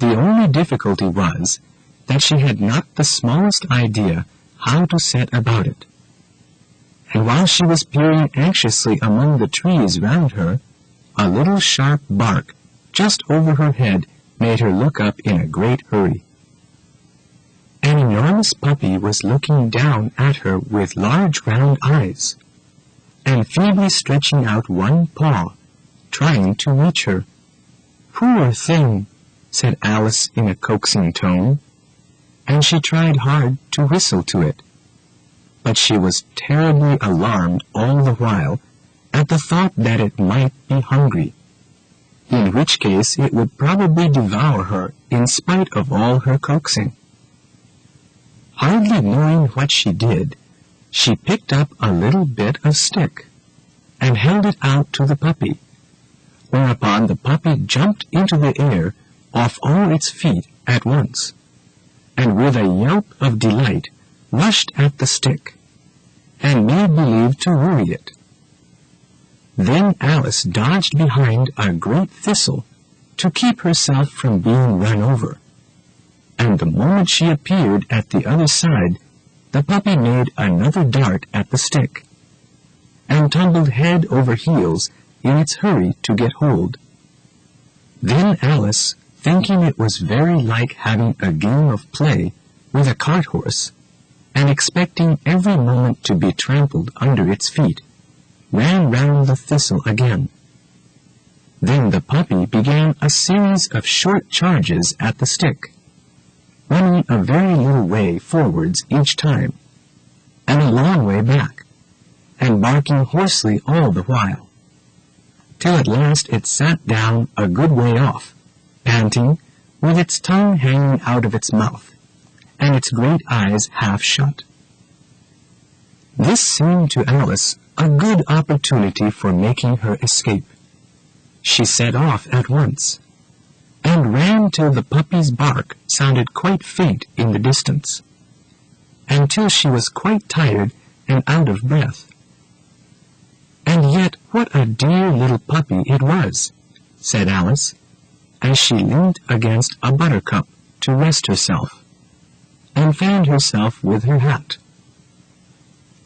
Speaker 1: The only difficulty was that she had not the smallest idea how to set about it. And while she was peering anxiously among the trees round her, a little sharp bark just over her head made her look up in a great hurry. An enormous puppy was looking down at her with large round eyes, and feebly stretching out one paw, trying to reach her. "Poor thing," said Alice in a coaxing tone, and she tried hard to whistle to it. But she was terribly alarmed all the while at the thought that it might be hungry, in which case it would probably devour her in spite of all her coaxing. Hardly knowing what she did, she picked up a little bit of stick and held it out to the puppy, whereupon the puppy jumped into the air off all its feet at once, and with a yelp of delight rushed at the stick, and made believe to worry it. Then Alice dodged behind a great thistle to keep herself from being run over, and the moment she appeared at the other side, the puppy made another dart at the stick, and tumbled head over heels in its hurry to get hold. Then Alice, thinking it was very like having a game of play with a cart horse, and expecting every moment to be trampled under its feet, ran round the thistle again. Then the puppy began a series of short charges at the stick, running a very little way forwards each time, and a long way back, and barking hoarsely all the while, till at last it sat down a good way off, panting, with its tongue hanging out of its mouth, and its great eyes half shut. This seemed to Alice a good opportunity for making her escape. She set off at once, and ran till the puppy's bark sounded quite faint in the distance, and till she was quite tired and out of breath. "And yet what a dear little puppy it was," said Alice, as she leant against a buttercup to rest herself, and fanned herself with her hat.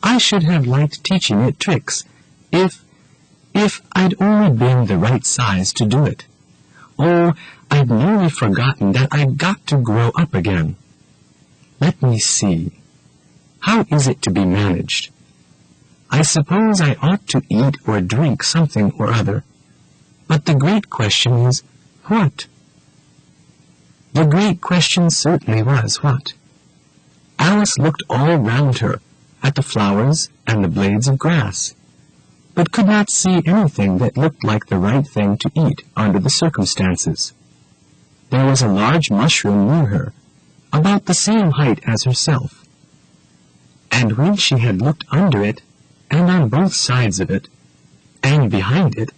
Speaker 1: "I should have liked teaching it tricks, if I'd only been the right size to do it. Oh, I'd nearly forgotten that I've got to grow up again. Let me see. How is it to be managed? I suppose I ought to eat or drink something or other. But the great question is, what?" The great question certainly was what. Alice looked all round her, at the flowers and the blades of grass, but could not see anything that looked like the right thing to eat under the circumstances. There was a large mushroom near her, about the same height as herself, and when she had looked under it, and on both sides of it, and behind it,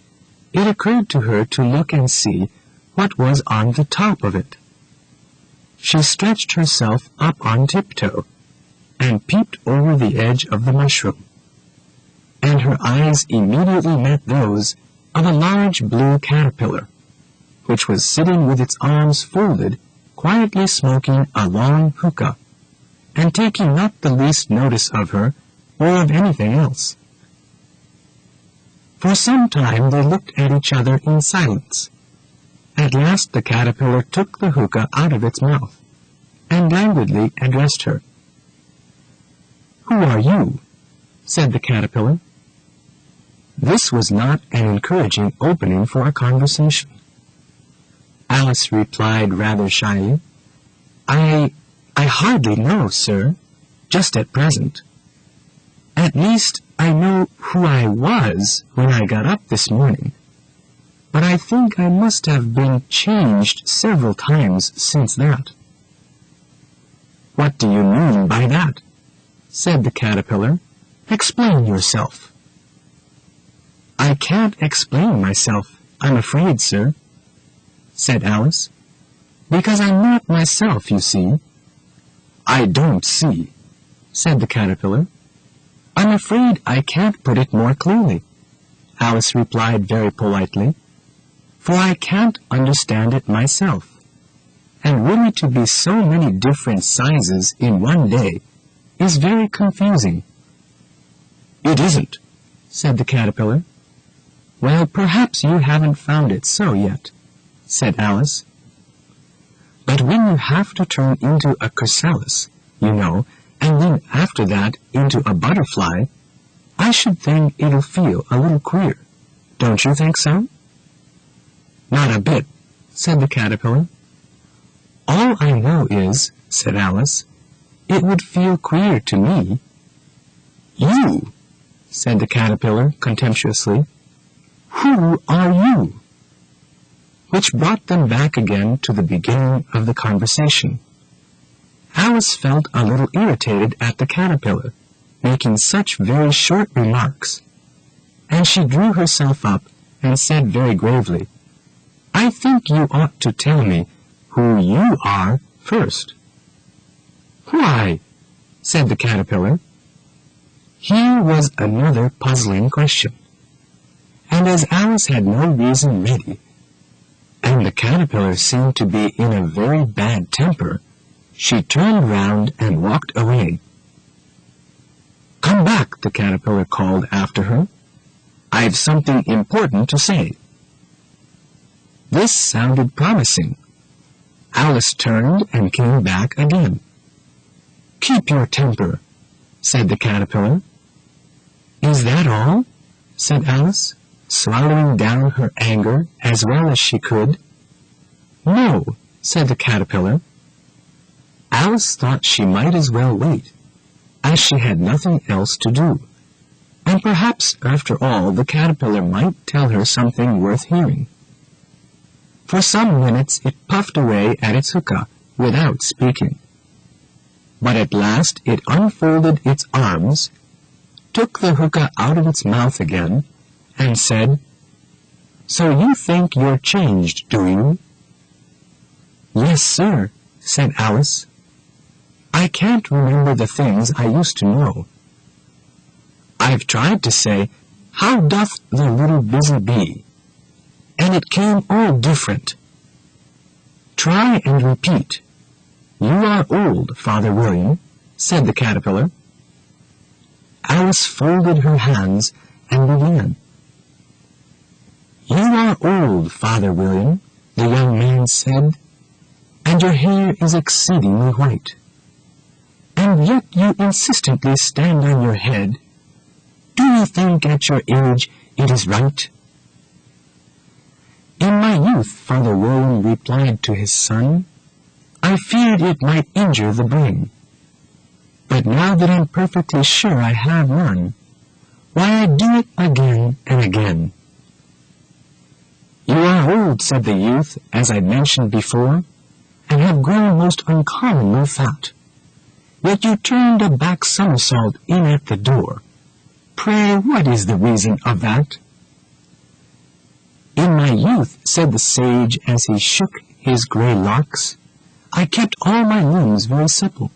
Speaker 1: it occurred to her to look and see what was on the top of it. She stretched herself up on tiptoe, and peeped over the edge of the mushroom, and her eyes immediately met those of a large blue caterpillar, which was sitting with its arms folded, quietly smoking a long hookah, and taking not the least notice of her or of anything else. For some time they looked at each other in silence. At last the caterpillar took the hookah out of its mouth, and languidly addressed her. "Who are you?" said the caterpillar. This was not an encouraging opening for a conversation. Alice replied rather shyly, I hardly know, sir, just at present. At least I know who I was when I got up this morning, but I think I must have been changed several times since that." "What do you mean by that?" said the caterpillar. "Explain yourself." "I can't explain myself, I'm afraid, sir," said Alice, "because I'm not myself, you see." "I don't see," said the caterpillar. "I'm afraid I can't put it more clearly," Alice replied very politely, "for I can't understand it myself, and really to be so many different sizes in one day is very confusing." "It isn't," said the caterpillar. "Well, perhaps you haven't found it so yet," said Alice. "But when you have to turn into a chrysalis, you know, and then after that into a butterfly, I should think it'll feel a little queer. Don't you think so? Not a bit, said the caterpillar. All I know is, said Alice, it would feel queer to me. You, said the caterpillar contemptuously. Who are you? Which brought them back again to the beginning of the conversation. Alice felt a little irritated at the caterpillar, making such very short remarks, and she drew herself up and said very gravely, I think you ought to tell me who you are first. Why? Said the caterpillar. Here was another puzzling question, and as Alice had no reason ready, and the caterpillar seemed to be in a very bad temper, she turned round and walked away. Come back, the caterpillar called after her. I've something important to say. This sounded promising. Alice turned and came back again. Keep your temper, said the caterpillar. Is that all? Said Alice, swallowing down her anger as well as she could. No, said the caterpillar. Alice thought she might as well wait, as she had nothing else to do, and perhaps after all the caterpillar might tell her something worth hearing. For some minutes it puffed away at its hookah without speaking, but at last it unfolded its arms, took the hookah out of its mouth again, and said, So you think you're changed, do you? Yes, sir, said Alice. I can't remember the things I used to know. I've tried to say, How doth the little busy bee? And it came all different. Try and repeat. You are old, Father William, said the caterpillar. Alice folded her hands and began. You are old, Father William, the young man said, and your hair is exceedingly white. And yet you insistently stand on your head. Do you think at your age it is right? In my youth, Father William replied to his son, I feared it might injure the brain. But now that I'm perfectly sure I have none, why I do it again and again. You are old, said the youth, as I mentioned before, and have grown most uncommonly fat. Yet you turned a back somersault in at the door. Pray, what is the reason of that? In my youth, said the sage as he shook his grey locks, I kept all my limbs very supple.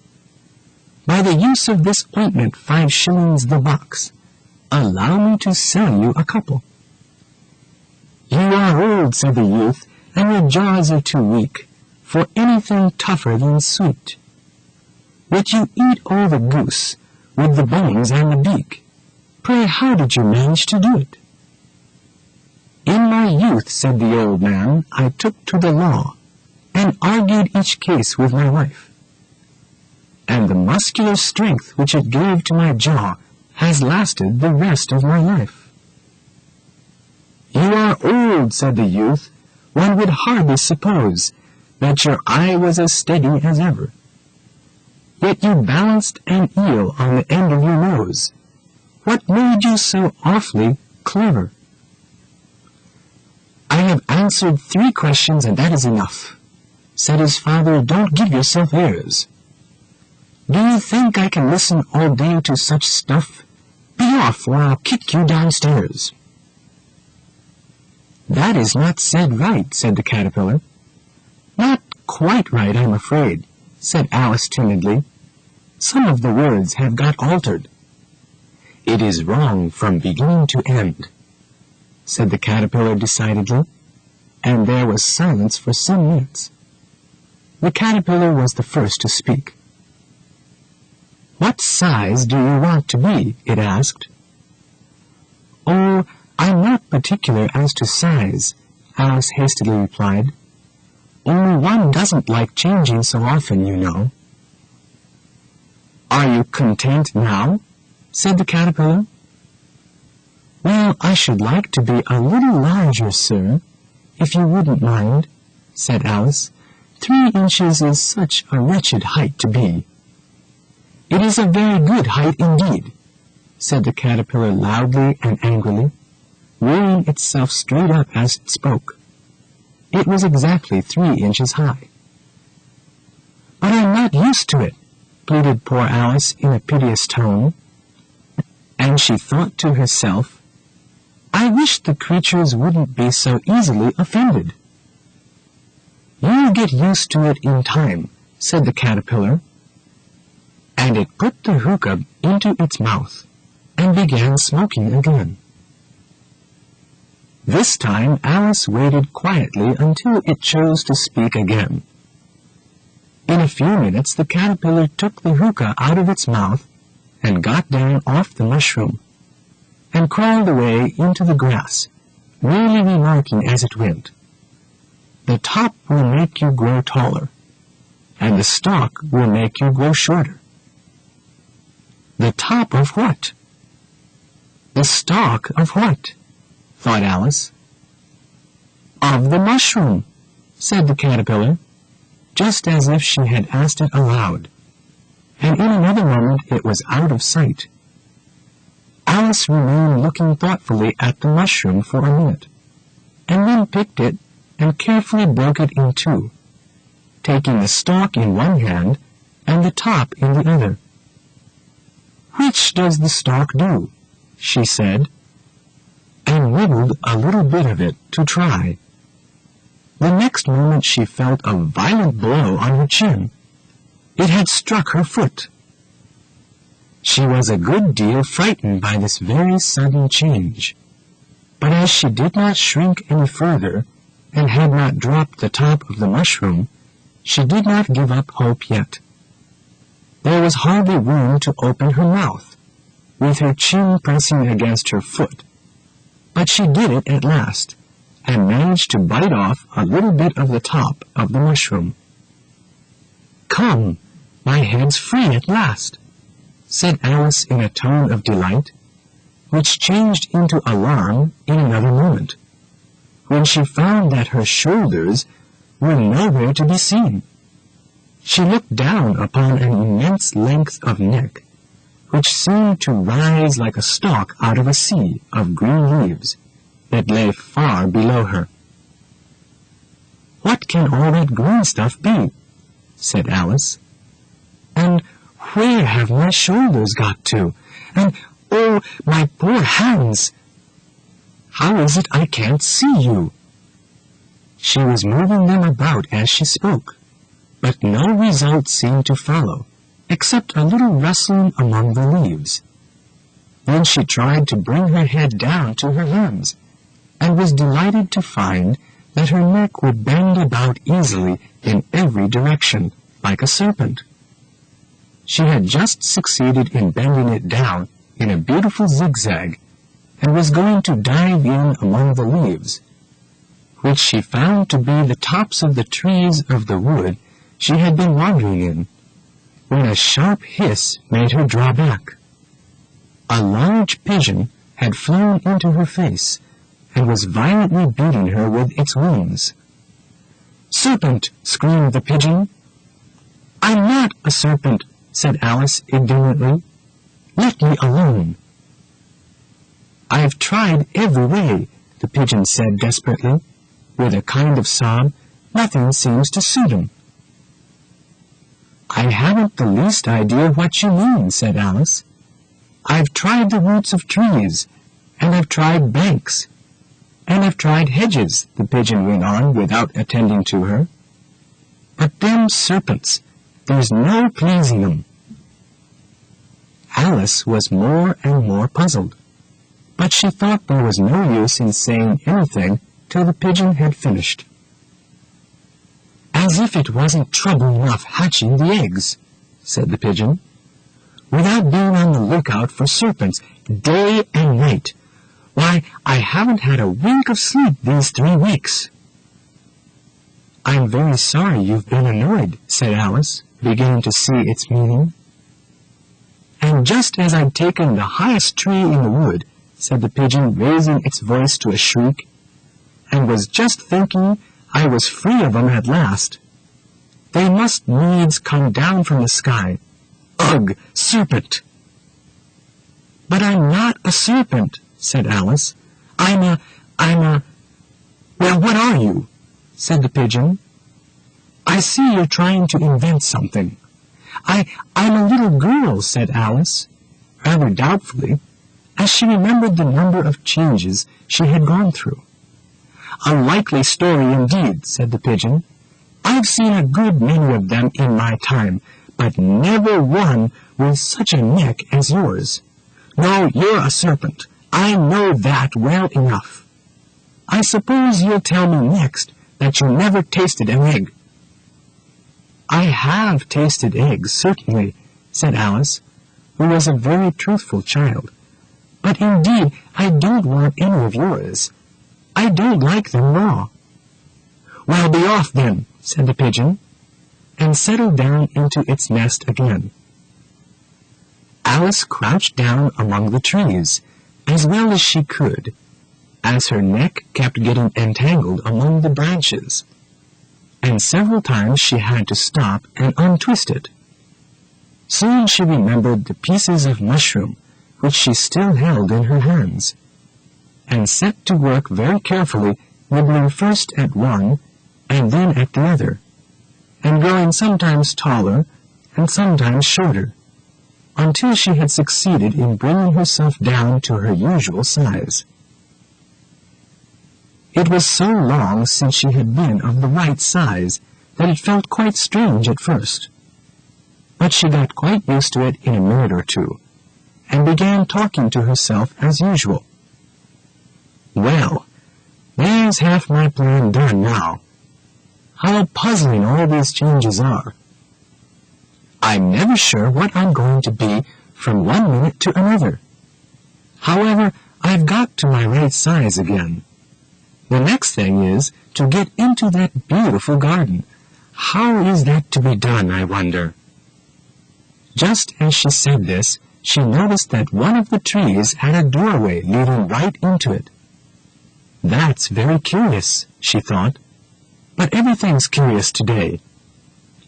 Speaker 1: By the use of this ointment 5 shillings the box, allow me to sell you a couple. You are old, said the youth, and your jaws are too weak for anything tougher than sweet. Yet you eat all the goose with the bones and the beak. Pray, how did you manage to do it? In my youth, said the old man, I took to the law and argued each case with my wife. And the muscular strength which it gave to my jaw has lasted the rest of my life. You are old, said the youth. One would hardly suppose that your eye was as steady as ever. Yet you balanced an eel on the end of your nose. What made you so awfully clever? I have answered 3 questions, and that is enough, said his father. Don't give yourself airs. Do you think I can listen all day to such stuff? Be off, or I'll kick you downstairs. That is not said right, said the caterpillar. Not quite right, I'm afraid, said Alice timidly. Some of the words have got altered. It is wrong from beginning to end, said the caterpillar decidedly, and there was silence for some minutes. The caterpillar was the first to speak. What size do you want to be? It asked. Oh, I'm not particular as to size, Alice hastily replied. only one doesn't like changing so often, you know. Are you content now? Said the caterpillar. Well, I should like to be a little larger, sir, if you wouldn't mind, said Alice. 3 inches is such a wretched height to be. It is a very good height indeed, said the caterpillar loudly and angrily, rearing itself straight up as it spoke. It was exactly 3 inches high. But I'm not used to it, pleaded poor Alice in a piteous tone, and she thought to herself, I wish the creatures wouldn't be so easily offended. You'll get used to it in time, said the caterpillar, and it put the hookah into its mouth and began smoking again. This time Alice waited quietly until it chose to speak again. In a few minutes the caterpillar took the hookah out of its mouth and got down off the mushroom and crawled away into the grass, merely remarking as it went, The top will make you grow taller, and the stalk will make you grow shorter. The top of what? The stalk of what? Thought Alice. Of the mushroom, said the caterpillar, just as if she had asked it aloud, and in another moment it was out of sight. Alice remained looking thoughtfully at the mushroom for a minute, and then picked it and carefully broke it in 2, taking the stalk in one hand and the top in the other. Which does the stalk do? She said, and nibbled a little bit of it to try. The next moment she felt a violent blow on her chin. It had struck her foot. She was a good deal frightened by this very sudden change, but as she did not shrink any further, and had not dropped the top of the mushroom, she did not give up hope yet. There was hardly room to open her mouth, with her chin pressing against her foot, but she did it at last, and managed to bite off a little bit of the top of the mushroom. Come, my head's free at last, said Alice in a tone of delight, which changed into alarm in another moment, when she found that her shoulders were nowhere to be seen. She looked down upon an immense length of neck, which seemed to rise like a stalk out of a sea of green leaves that lay far below her. What can all that green stuff be? Said Alice. And where have my shoulders got to? And, oh, my poor hands! How is it I can't see you? She was moving them about as she spoke, but no result seemed to follow, except a little rustling among the leaves. Then she tried to bring her head down to her hands, and was delighted to find that her neck would bend about easily in every direction, like a serpent. She had just succeeded in bending it down in a beautiful zigzag, and was going to dive in among the leaves, which she found to be the tops of the trees of the wood she had been wandering in, when a sharp hiss made her draw back. A large pigeon had flown into her face, and was violently beating her with its wings. "Serpent!" screamed the pigeon. "I'm not a serpent," said Alice indignantly. "Let me alone." "I've tried every way," the pigeon said desperately, with a kind of sob. "Nothing seems to suit him." "I haven't the least idea what you mean," said Alice. "I've tried the roots of trees, and I've tried banks, and I've tried hedges," the pigeon went on without attending to her. "But them serpents, there's no pleasing them." Alice was more and more puzzled, but she thought there was no use in saying anything till the pigeon had finished. "As if it wasn't trouble enough hatching the eggs," said the pigeon, "without being on the lookout for serpents day and night. Why, I haven't had a wink of sleep these 3 weeks." I'm very sorry you've been annoyed, said Alice, beginning to see its meaning. And just as I'd taken the highest tree in the wood, said the pigeon, raising its voice to a shriek, and was just thinking I was free of 'em at last. They must needs come down from the sky. Ugh, serpent! But I'm not a serpent, said Alice. I'm a... Well, what are you? Said the pigeon. I see you're trying to invent something. I'm a little girl, said Alice, rather doubtfully, as she remembered the number of changes she had gone through. A likely story indeed, said the pigeon. I've seen a good many of them in my time, but never one with such a neck as yours. No, you're a serpent. I know that well enough. I suppose you'll tell me next that you never tasted an egg. I have tasted eggs, certainly, said Alice, who was a very truthful child. But indeed, I don't want any of yours. I don't like them raw. Well, be off then, said the pigeon, and settled down into its nest again. Alice crouched down among the trees, as well as she could, as her neck kept getting entangled among the branches, and several times she had to stop and untwist it. Soon she remembered the pieces of mushroom which she still held in her hands, and set to work very carefully, nibbling first at one and then at the other, and growing sometimes taller and sometimes shorter, until she had succeeded in bringing herself down to her usual size. It was so long since she had been of the right size that it felt quite strange at first. But she got quite used to it in a minute or two, and began talking to herself as usual. Well, there's half my plan done now. How puzzling all these changes are. I'm never sure what I'm going to be from one minute to another. However, I've got to my right size again. The next thing is to get into that beautiful garden. How is that to be done, I wonder? Just as she said this, she noticed that one of the trees had a doorway leading right into it. That's very curious, she thought. But everything's curious today.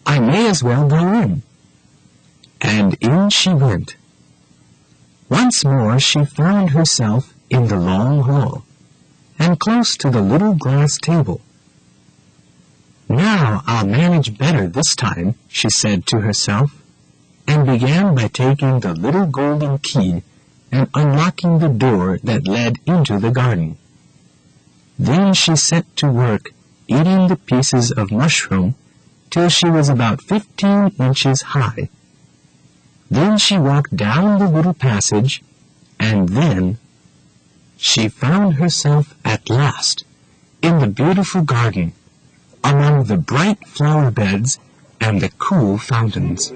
Speaker 1: I may as well go in. And in she went. Once more she found herself in the long hall, and close to the little glass table. Now I'll manage better this time, she said to herself, and began by taking the little golden key and unlocking the door that led into the garden. Then she set to work eating the pieces of mushroom till she was about 15 inches high. Then she walked down the little passage, and then she found herself at last in the beautiful garden, among the bright flower beds and the cool fountains.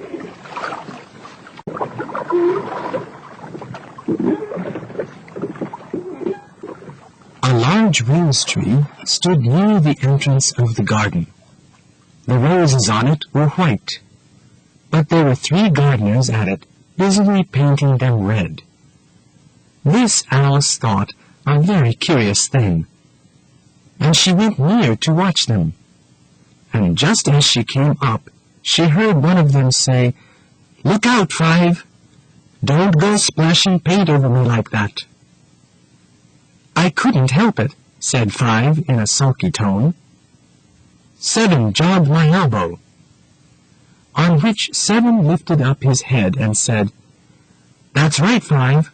Speaker 1: A large rose tree stood near the entrance of the garden. The roses on it were white, but there were 3 gardeners at it, busily painting them red. This Alice thought a very curious thing, and she went near to watch them. And just as she came up, she heard one of them say, "Look out, Five! Don't go splashing paint over me like that." "I couldn't help it," said Five in a sulky tone. 7 jogged my elbow. On which 7 lifted up his head and said, "That's right, Five.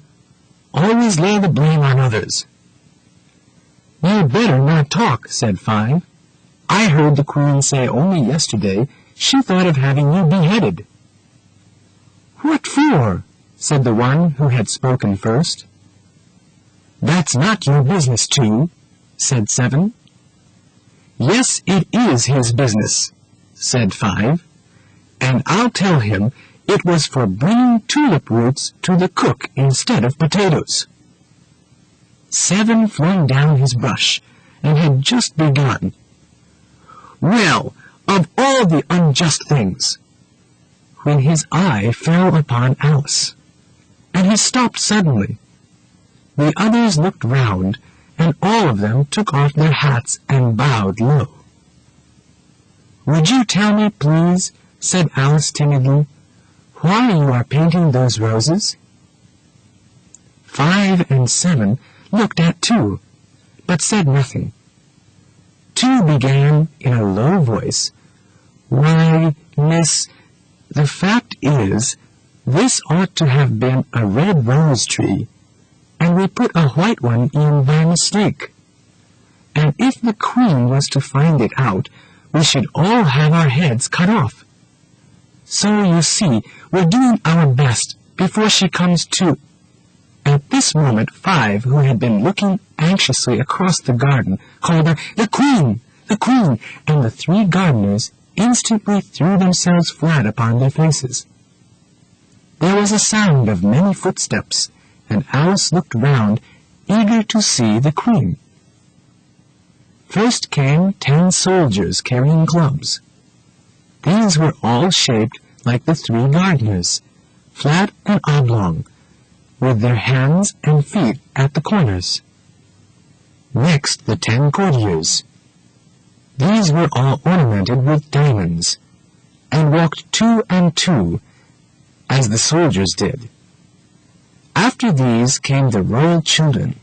Speaker 1: Always lay the blame on others." "You'd better not talk," said Five. "I heard the Queen say only yesterday she thought of having you beheaded." "What for?" said the one who had spoken first. "That's not your business, too," said 7. "Yes, it is his business," said 5. "And I'll tell him it was for bringing tulip roots to the cook instead of potatoes." 7 flung down his brush and had just begun. Well, of all the unjust things! When his eye fell upon Alice, and he stopped suddenly. The others looked round, and all of them took off their hats and bowed low. "Would you tell me, please," said Alice timidly, "why you are painting those roses?" 5 and 7 looked at 2, but said nothing. 2 began in a low voice, "Why, Miss, the fact is, this ought to have been a red rose tree, and we put a white one in by mistake. And if the Queen was to find it out, we should all have our heads cut off. So you see, we're doing our best before she comes to." At this moment 5, who had been looking anxiously across the garden, called her, "The Queen! The Queen!" and the 3 gardeners instantly threw themselves flat upon their faces. There was a sound of many footsteps, and Alice looked round, eager to see the Queen. First came 10 soldiers carrying clubs. These were all shaped like the 3 gardeners, flat and oblong, with their hands and feet at the corners. Next, the 10 courtiers. These were all ornamented with diamonds, and walked 2 and 2, as the soldiers did. After these came the royal children.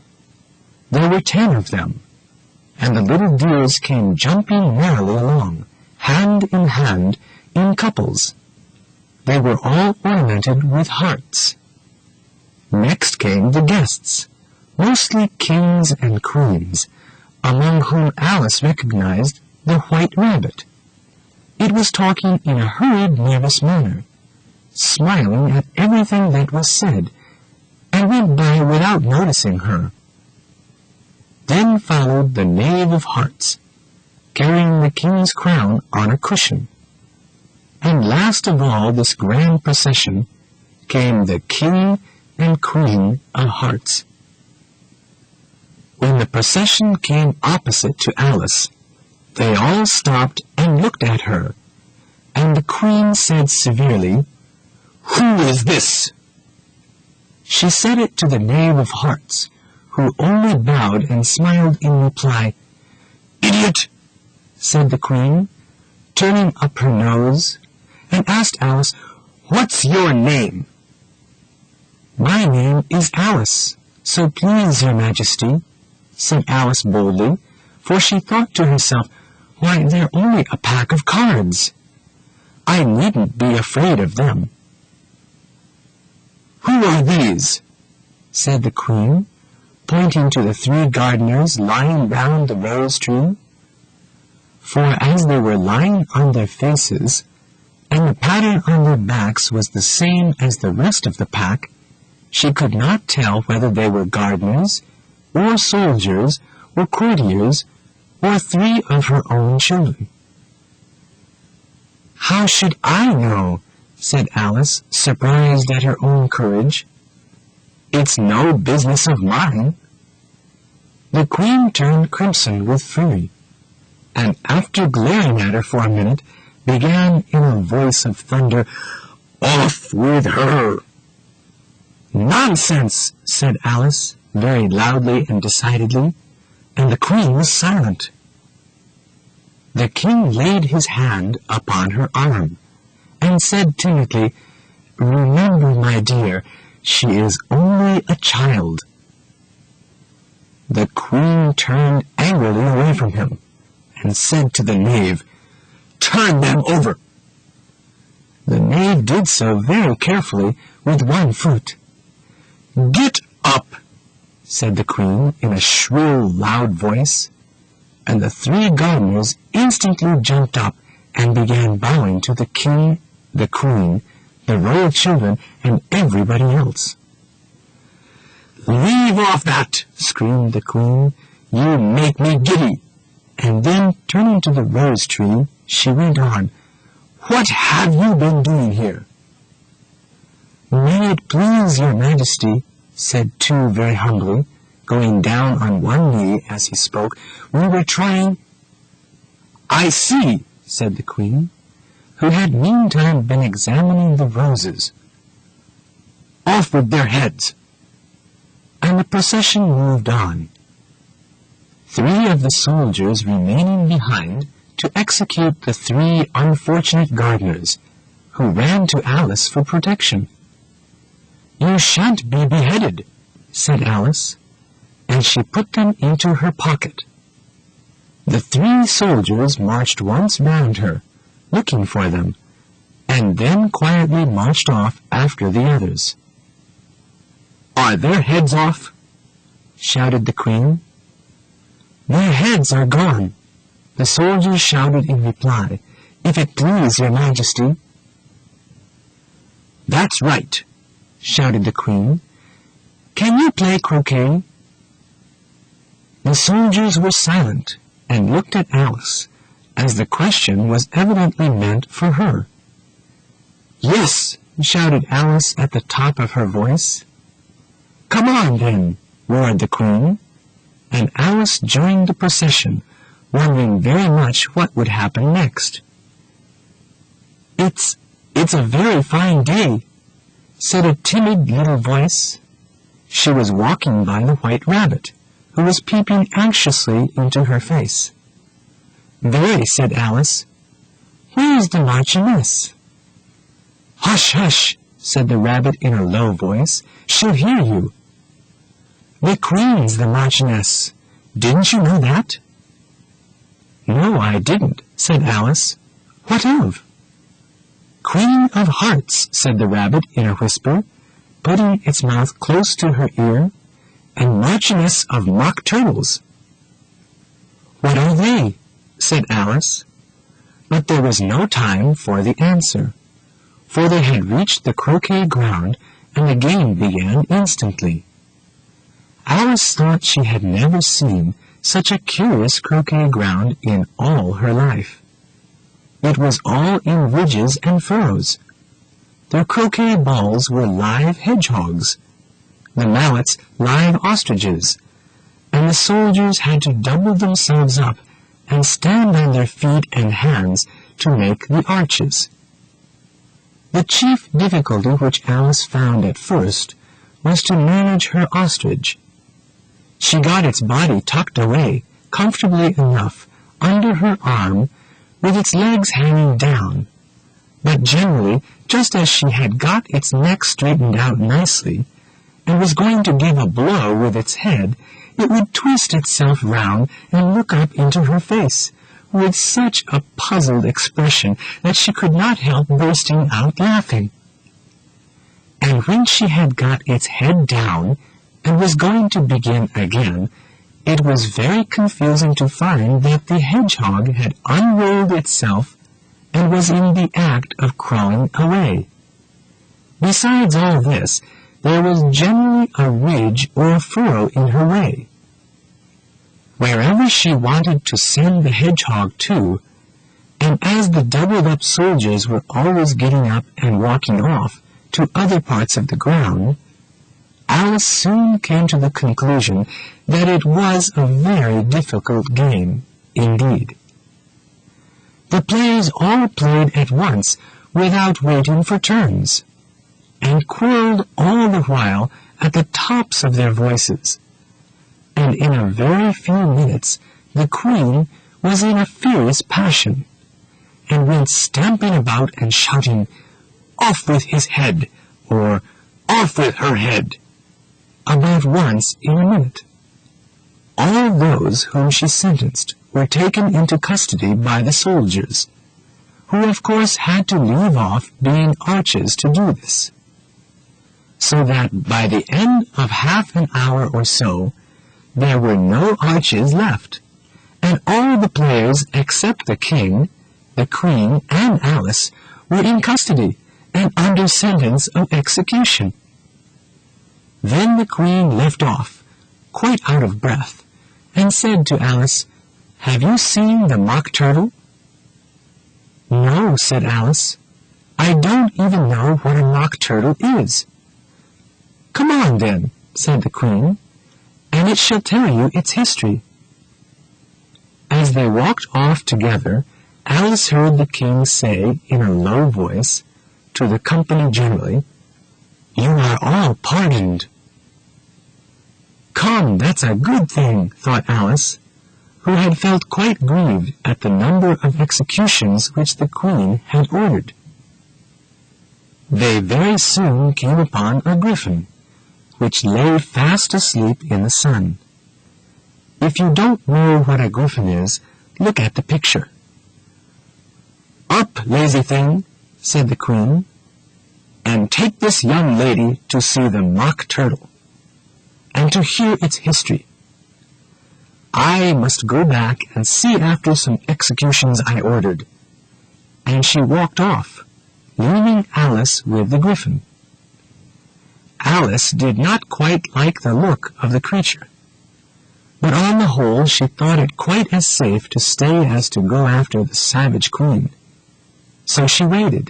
Speaker 1: There were 10 of them, and the little dears came jumping merrily along, hand in hand, in couples. They were all ornamented with hearts. Next came the guests, mostly kings and queens, among whom Alice recognized the white rabbit. It was talking in a hurried, nervous manner, smiling at everything that was said, and went by without noticing her. Then followed the Knave of Hearts, carrying the king's crown on a cushion. And last of all this grand procession came the King and Queen of Hearts. When the procession came opposite to Alice, they all stopped and looked at her, and the Queen said severely, "Who is this?" She said it to the Knave of Hearts, who only bowed and smiled in reply. "Idiot!" said the Queen, turning up her nose, and asked Alice, "What's your name?" "My name is Alice, so please, Your Majesty," said Alice boldly, for she thought to herself, "Why, they're only a pack of cards. I needn't be afraid of them." "Who are these?" said the Queen, pointing to the 3 gardeners lying round the rose tree. For as they were lying on their faces, and the pattern on their backs was the same as the rest of the pack, she could not tell whether they were gardeners, or soldiers, or courtiers, or 3 of her own children. "How should I know?" said Alice, surprised at her own courage. "It's no business of mine." The Queen turned crimson with fury, and after glaring at her for a minute, began in a voice of thunder, "Off with her!" "Nonsense!" said Alice, very loudly and decidedly, and the Queen was silent. The King laid his hand upon her arm, and said timidly, "Remember, my dear, she is only a child." The Queen turned angrily away from him, and said to the Knave, "Turn them over." The Knave did so very carefully with one foot. "Get up," said the Queen in a shrill, loud voice, and the 3 gardeners instantly jumped up and began bowing to the King, the Queen, the royal children, and everybody else. "Leave off that!" screamed the Queen. "You make me giddy." And then, turning to the rose tree, she went on, "What have you been doing here?" "May it please Your Majesty," said 2 very humbly, going down on one knee as he spoke, "we were trying—" I see, said the queen, who had meantime been examining the roses. Off with their heads! And the procession moved on. 3 of the soldiers remaining behind to execute the 3 unfortunate gardeners, who ran to Alice for protection. You shan't be beheaded, said Alice, and she put them into her pocket. The 3 soldiers marched once round her, looking for them, and then quietly marched off after the others. Are their heads off? Shouted the queen. Their heads are gone, the soldiers shouted in reply, if it please your majesty. That's right, shouted the queen. Can you play croquet? The soldiers were silent and looked at Alice, as the question was evidently meant for her. Yes, shouted Alice at the top of her voice. Come on, then, roared the queen, and Alice joined the procession, wondering very much what would happen next. It's a very fine day, said a timid little voice. She was walking by the white rabbit, who was peeping anxiously into her face. Very, said Alice. Where's the Marchioness? Hush, hush, said the rabbit in a low voice. She'll hear you. The Queen's the Marchioness. Didn't you know that? No, I didn't, said Alice. What of? Queen of Hearts, said the rabbit in a whisper, putting its mouth close to her ear, and Marchioness of Mock Turtles. What are they? Said Alice. But there was no time for the answer, for they had reached the croquet ground, and the game began instantly. Alice thought she had never seen such a curious croquet ground in all her life. It was all in ridges and furrows. The croquet balls were live hedgehogs, the mallets live ostriches, and the soldiers had to double themselves up and stand on their feet and hands to make the arches. The chief difficulty which Alice found at first was to manage her ostrich. She got its body tucked away, comfortably enough, under her arm, with its legs hanging down, but generally, just as she had got its neck straightened out nicely, and was going to give a blow with its head, it would twist itself round and look up into her face, with such a puzzled expression that she could not help bursting out laughing. And when she had got its head down, and was going to begin again, it was very confusing to find that the hedgehog had unrolled itself and was in the act of crawling away. Besides all this, there was generally a ridge or a furrow in her way. Wherever she wanted to send the hedgehog to, and as the doubled-up soldiers were always getting up and walking off to other parts of the ground, Alice soon came to the conclusion that it was a very difficult game indeed. The players all played at once without waiting for turns, and quarreled all the while at the tops of their voices, and in a very few minutes the Queen was in a furious passion, and went stamping about and shouting, "Off with his head!" or "Off with her head!" about once in a minute. All those whom she sentenced were taken into custody by the soldiers, who of course had to leave off being archers to do this, so that by the end of half an hour or so, there were no arches left, and all the players except the king, the queen, and Alice were in custody and under sentence of execution. Then the queen left off, quite out of breath, and said to Alice, "Have you seen the mock turtle?" "No," said Alice. "I don't even know what a mock turtle is." "Come on, then," said the queen, "and it shall tell you its history." As they walked off together, Alice heard the king say in a low voice to the company generally, "You are all pardoned." "Come, that's a good thing," thought Alice, who had felt quite grieved at the number of executions which the queen had ordered. They very soon came upon a griffin, which lay fast asleep in the sun. If you don't know what a griffin is, look at the picture. "Up, lazy thing," said the queen, "and take this young lady to see the mock turtle, and to hear its history. I must go back and see after some executions I ordered." And she walked off, leaving Alice with the griffin. Alice did not quite like the look of the creature, but on the whole she thought it quite as safe to stay as to go after the savage queen. So she waited.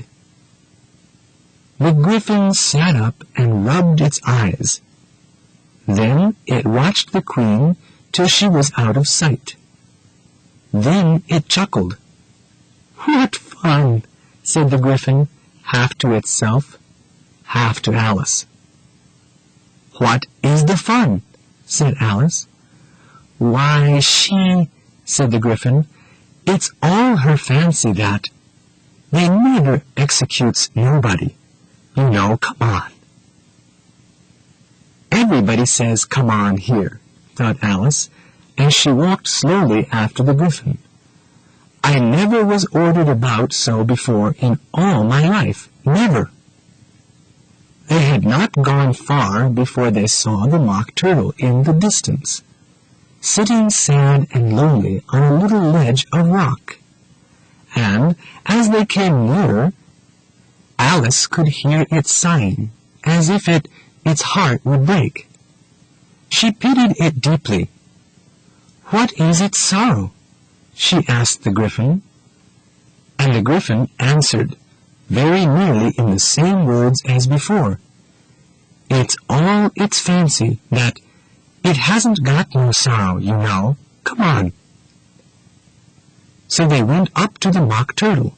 Speaker 1: The griffin sat up and rubbed its eyes. Then it watched the queen till she was out of sight. Then it chuckled. "What fun!" said the griffin, half to itself, half to Alice. "What is the fun?" said Alice. "Why, said the griffin, "it's all her fancy that. They never executes nobody. You know, come on." "Everybody says come on here," thought Alice, as she walked slowly after the griffin. "I never was ordered about so before in all my life, never." They had not gone far before they saw the mock turtle in the distance, sitting sad and lonely on a little ledge of rock. And as they came nearer, Alice could hear it sighing, as if its heart would break. She pitied it deeply. "What is its sorrow?" she asked the griffin. And the griffin answered, very nearly in the same words as before. "It's all its fancy that it hasn't got no sorrow, you know. Come on." So they went up to the mock turtle,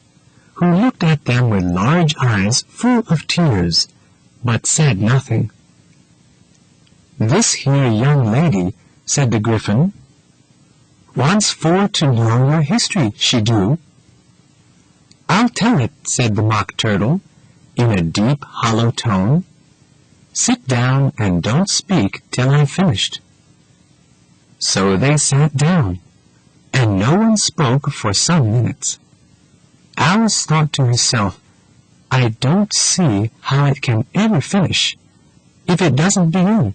Speaker 1: who looked at them with large eyes full of tears, but said nothing. "This here young lady," said the griffin, "wants for to know your history, she do." "I'll tell it," said the mock turtle, in a deep, hollow tone. "Sit down and don't speak till I've finished." So they sat down, and no one spoke for some minutes. Alice thought to herself, "I don't see how it can ever finish, if it doesn't begin."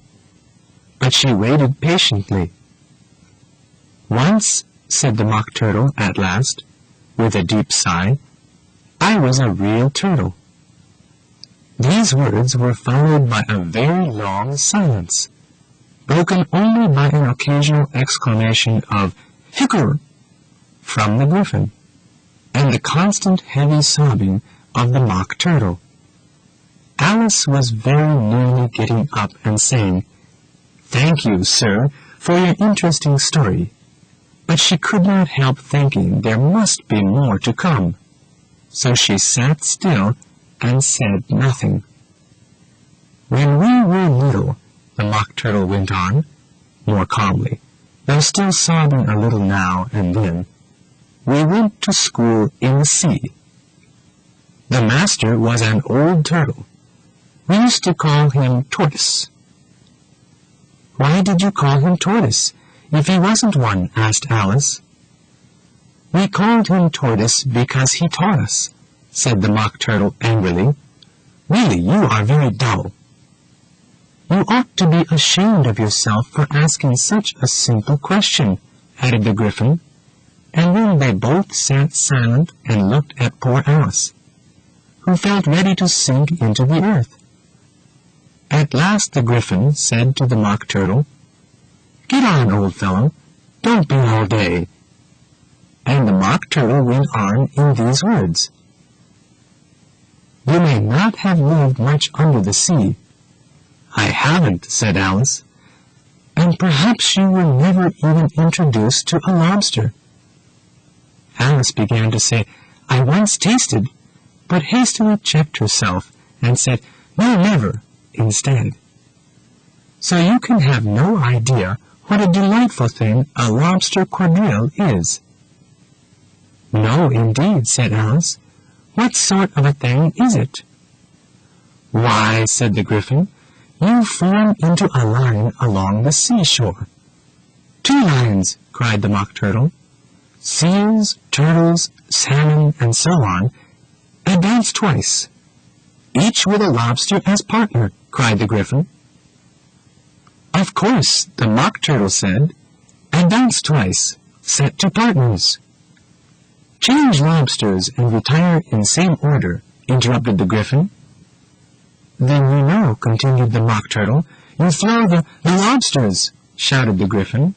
Speaker 1: But she waited patiently. "Once," said the mock turtle at last, with a deep sigh, "I was a real turtle." These words were followed by a very long silence, broken only by an occasional exclamation of "Hickory!" from the griffin, and the constant heavy sobbing of the mock turtle. Alice was very nearly getting up and saying, "Thank you, sir, for your interesting story," but she could not help thinking there must be more to come. So she sat still and said nothing. "When we were little," the mock turtle went on, more calmly, though still sobbing a little now and then, "we went to school in the sea. The master was an old turtle. We used to call him Tortoise." "Why did you call him Tortoise, if he wasn't one?" asked Alice. "We called him Tortoise because he taught us," said the mock turtle angrily. "Really, you are very dull." "You ought to be ashamed of yourself for asking such a simple question," added the griffin, and then they both sat silent and looked at poor Alice, who felt ready to sink into the earth. At last the griffin said to the mock turtle, "Get on, old fellow, don't be all day." And the mock turtle went on in these words, "You may not have lived much under the sea." "I haven't," said Alice. "And perhaps you were never even introduced to a lobster." Alice began to say, "I once tasted," but hastily checked herself and said, "No, never," instead. So you can have no idea what a delightful thing a lobster quadrille is. "No, indeed," said Alice. "What sort of a thing is it?" "Why," said the Gryphon, "you form into a line along the seashore." "Two lines," cried the Mock Turtle. "Seals, turtles, salmon, and so on, advance twice." "Each with a lobster as partner," cried the Gryphon. "Of course," the Mock Turtle said. "Advance twice, set to partners." "Change lobsters and retire in same order," interrupted the Gryphon. "Then you know," continued the Mock Turtle, "you throw the lobsters," shouted the Gryphon,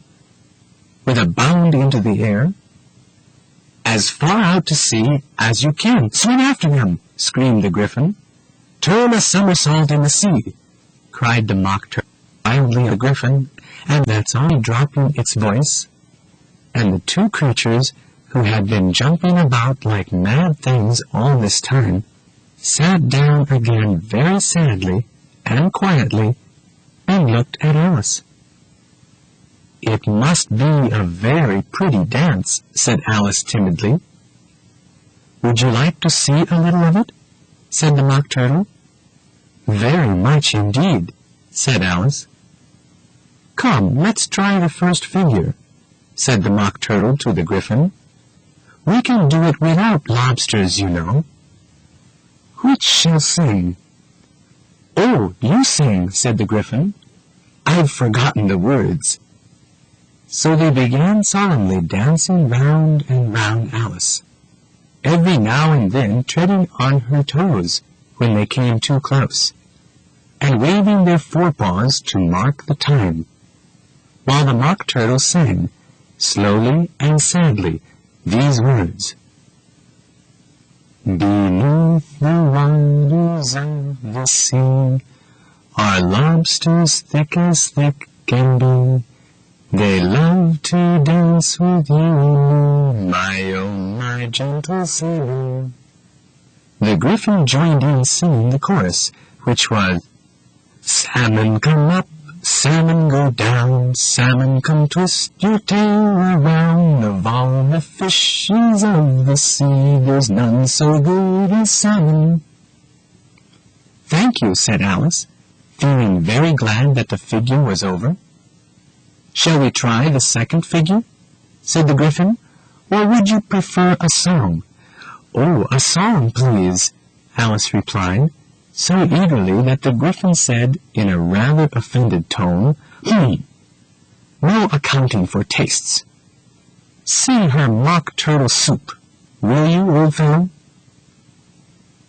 Speaker 1: with a bound into the air. "As far out to sea as you can. Swim after them," screamed the Gryphon. "Turn a somersault in the sea," cried the Mock Turtle wildly. The Gryphon, and that's only dropping its voice, and the two creatures, who had been jumping about like mad things all this time, sat down again very sadly and quietly and looked at Alice. "It must be a very pretty dance," said Alice timidly. "Would you like to see a little of it?" said the Mock Turtle. "Very much indeed," said Alice. "Come, let's try the first figure," said the Mock Turtle to the Gryphon. "We can do it without lobsters, you know." "Which shall sing?" "Oh, you sing," said the Gryphon. "I've forgotten the words." So they began solemnly dancing round and round Alice, every now and then treading on her toes when they came too close, and waving their forepaws to mark the time, while the Mock Turtle sang, slowly and sadly, these words: "Beneath the waters of the sea are lobsters thick as thick can be. They love to dance with you and me, my own, my gentle sailor." The Gryphon joined in singing the chorus, which was, "Salmon come up, salmon go down, salmon come twist your tail around. Of all the fishes of the sea, there's none so good as salmon." "Thank you," said Alice, feeling very glad that the figure was over. "Shall we try the second figure?" said the Gryphon. "Or would you prefer a song?" "Oh, a song, please," Alice replied, so eagerly that the Gryphon said, in a rather offended tone, "No accounting for tastes. Sing her Mock Turtle Soup, will you, old fellow?"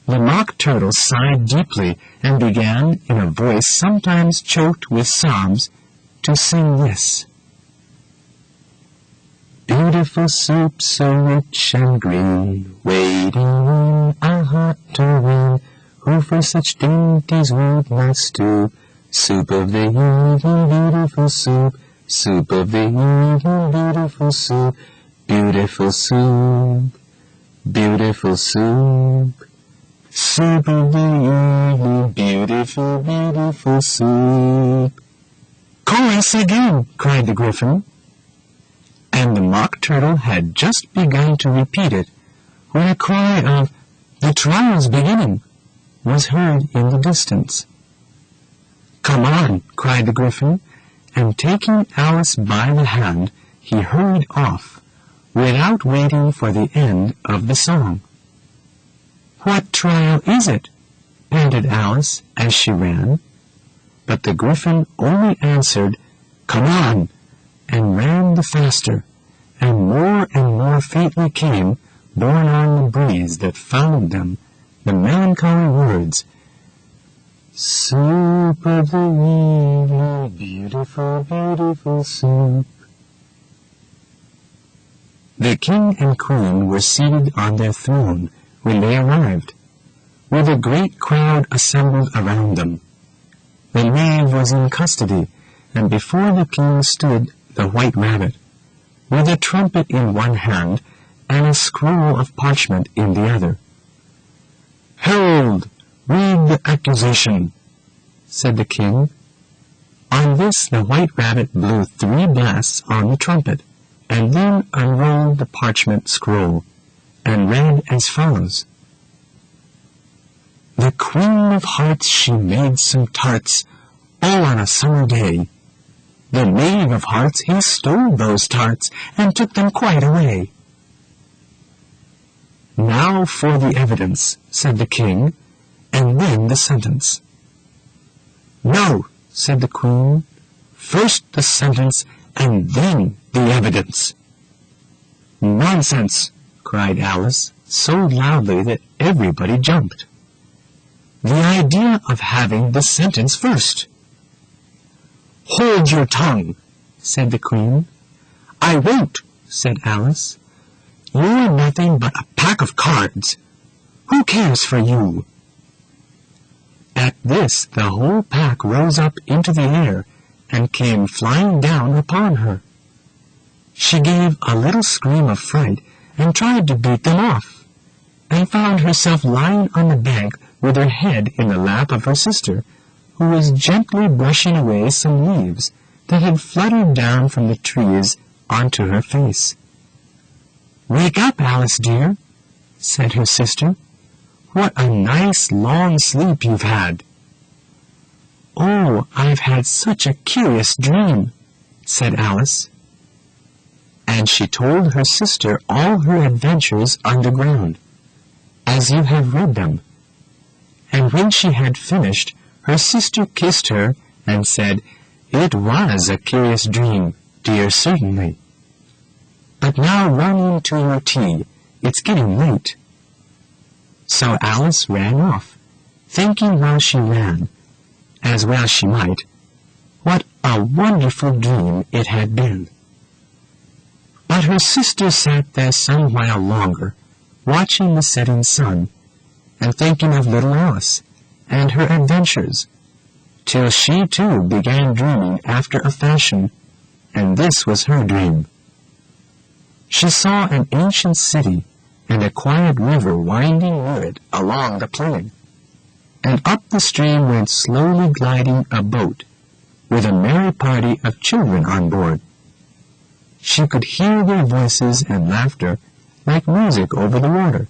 Speaker 1: The Mock Turtle sighed deeply and began, in a voice sometimes choked with sobs, to sing this: "Beautiful soup, so rich and green, waiting in a hot tureen. Who for such dainties would not stoop? Soup of the evening, beautiful soup. Soup of the evening, beautiful soup. Beautiful soup, beautiful soup. Soup of the evening, beautiful, beautiful soup." "Chorus again!" cried the Gryphon. And the Mock Turtle had just begun to repeat it when a cry of "The trial's beginning" was heard in the distance. "Come on," cried the Gryphon, and taking Alice by the hand, he hurried off, without waiting for the end of the song. "What trial is it?" panted Alice as she ran. But the Gryphon only answered, "Come on," and ran the faster, and more faintly came, borne on the breeze that followed them, the melancholy words, "Soup of the evening, beautiful, beautiful soup." The King and Queen were seated on their throne when they arrived, with a great crowd assembled around them. The knave was in custody, and before the king stood the White Rabbit, with a trumpet in one hand and a scroll of parchment in the other. "Herald, read the accusation," said the king. On this the white rabbit blew 3 blasts on the trumpet, and then unrolled the parchment scroll, and read as follows. "The Queen of Hearts, she made some tarts, all on a summer day. The Knave of Hearts, he stole those tarts, and took them quite away." "Now for the evidence," said the king, "and then the sentence." "No," said the queen, "first the sentence, and then the evidence." "Nonsense!" cried Alice, so loudly that everybody jumped. "The idea of having the sentence first." "Hold your tongue," said the queen. "I won't," said Alice. "You're nothing but a pack of cards. Who cares for you?" At this the whole pack rose up into the air and came flying down upon her. She gave a little scream of fright and tried to beat them off, and found herself lying on the bank with her head in the lap of her sister, who was gently brushing away some leaves that had fluttered down from the trees onto her face. "Wake up, Alice dear," said her sister. "What a nice long sleep you've had." "Oh, I've had such a curious dream," said Alice. And she told her sister all her adventures underground, as you have read them. And when she had finished, her sister kissed her and said, "It was a curious dream, dear, certainly. But now run in to your tea. It's getting late." So Alice ran off, thinking while she ran, as well she might, what a wonderful dream it had been. But her sister sat there some while longer, watching the setting sun, and thinking of little Alice and her adventures, till she too began dreaming after a fashion, and this was her dream. She saw an ancient city and a quiet river winding near it along the plain, and up the stream went slowly gliding a boat with a merry party of children on board. She could hear their voices and laughter like music over the water,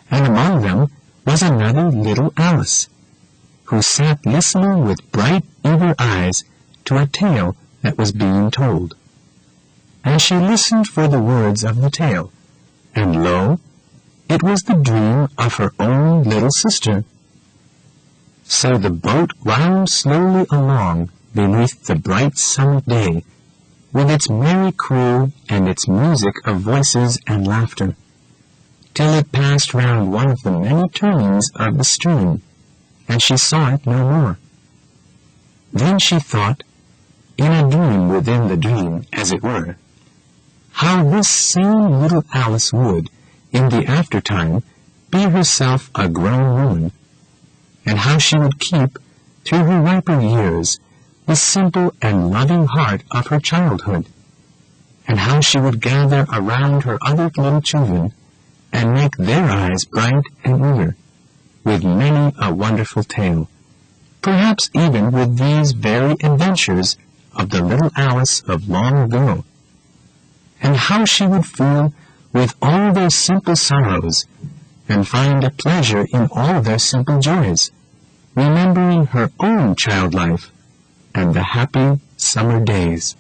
Speaker 1: and among them was another little Alice, who sat listening with bright, eager eyes to a tale that was being told. And she listened for the words of the tale, and lo, it was the dream of her own little sister. So the boat wound slowly along beneath the bright summer day, with its merry crew and its music of voices and laughter, till it passed round one of the many turnings of the stream, and she saw it no more. Then she thought, in a dream within the dream, as it were, how this same little Alice would, in the aftertime, be herself a grown woman, and how she would keep, through her riper years, the simple and loving heart of her childhood, and how she would gather around her other little children and make their eyes bright and eager, with many a wonderful tale, perhaps even with these very adventures of the little Alice of long ago, and how she would feel with all their simple sorrows, and find a pleasure in all their simple joys, remembering her own child life and the happy summer days.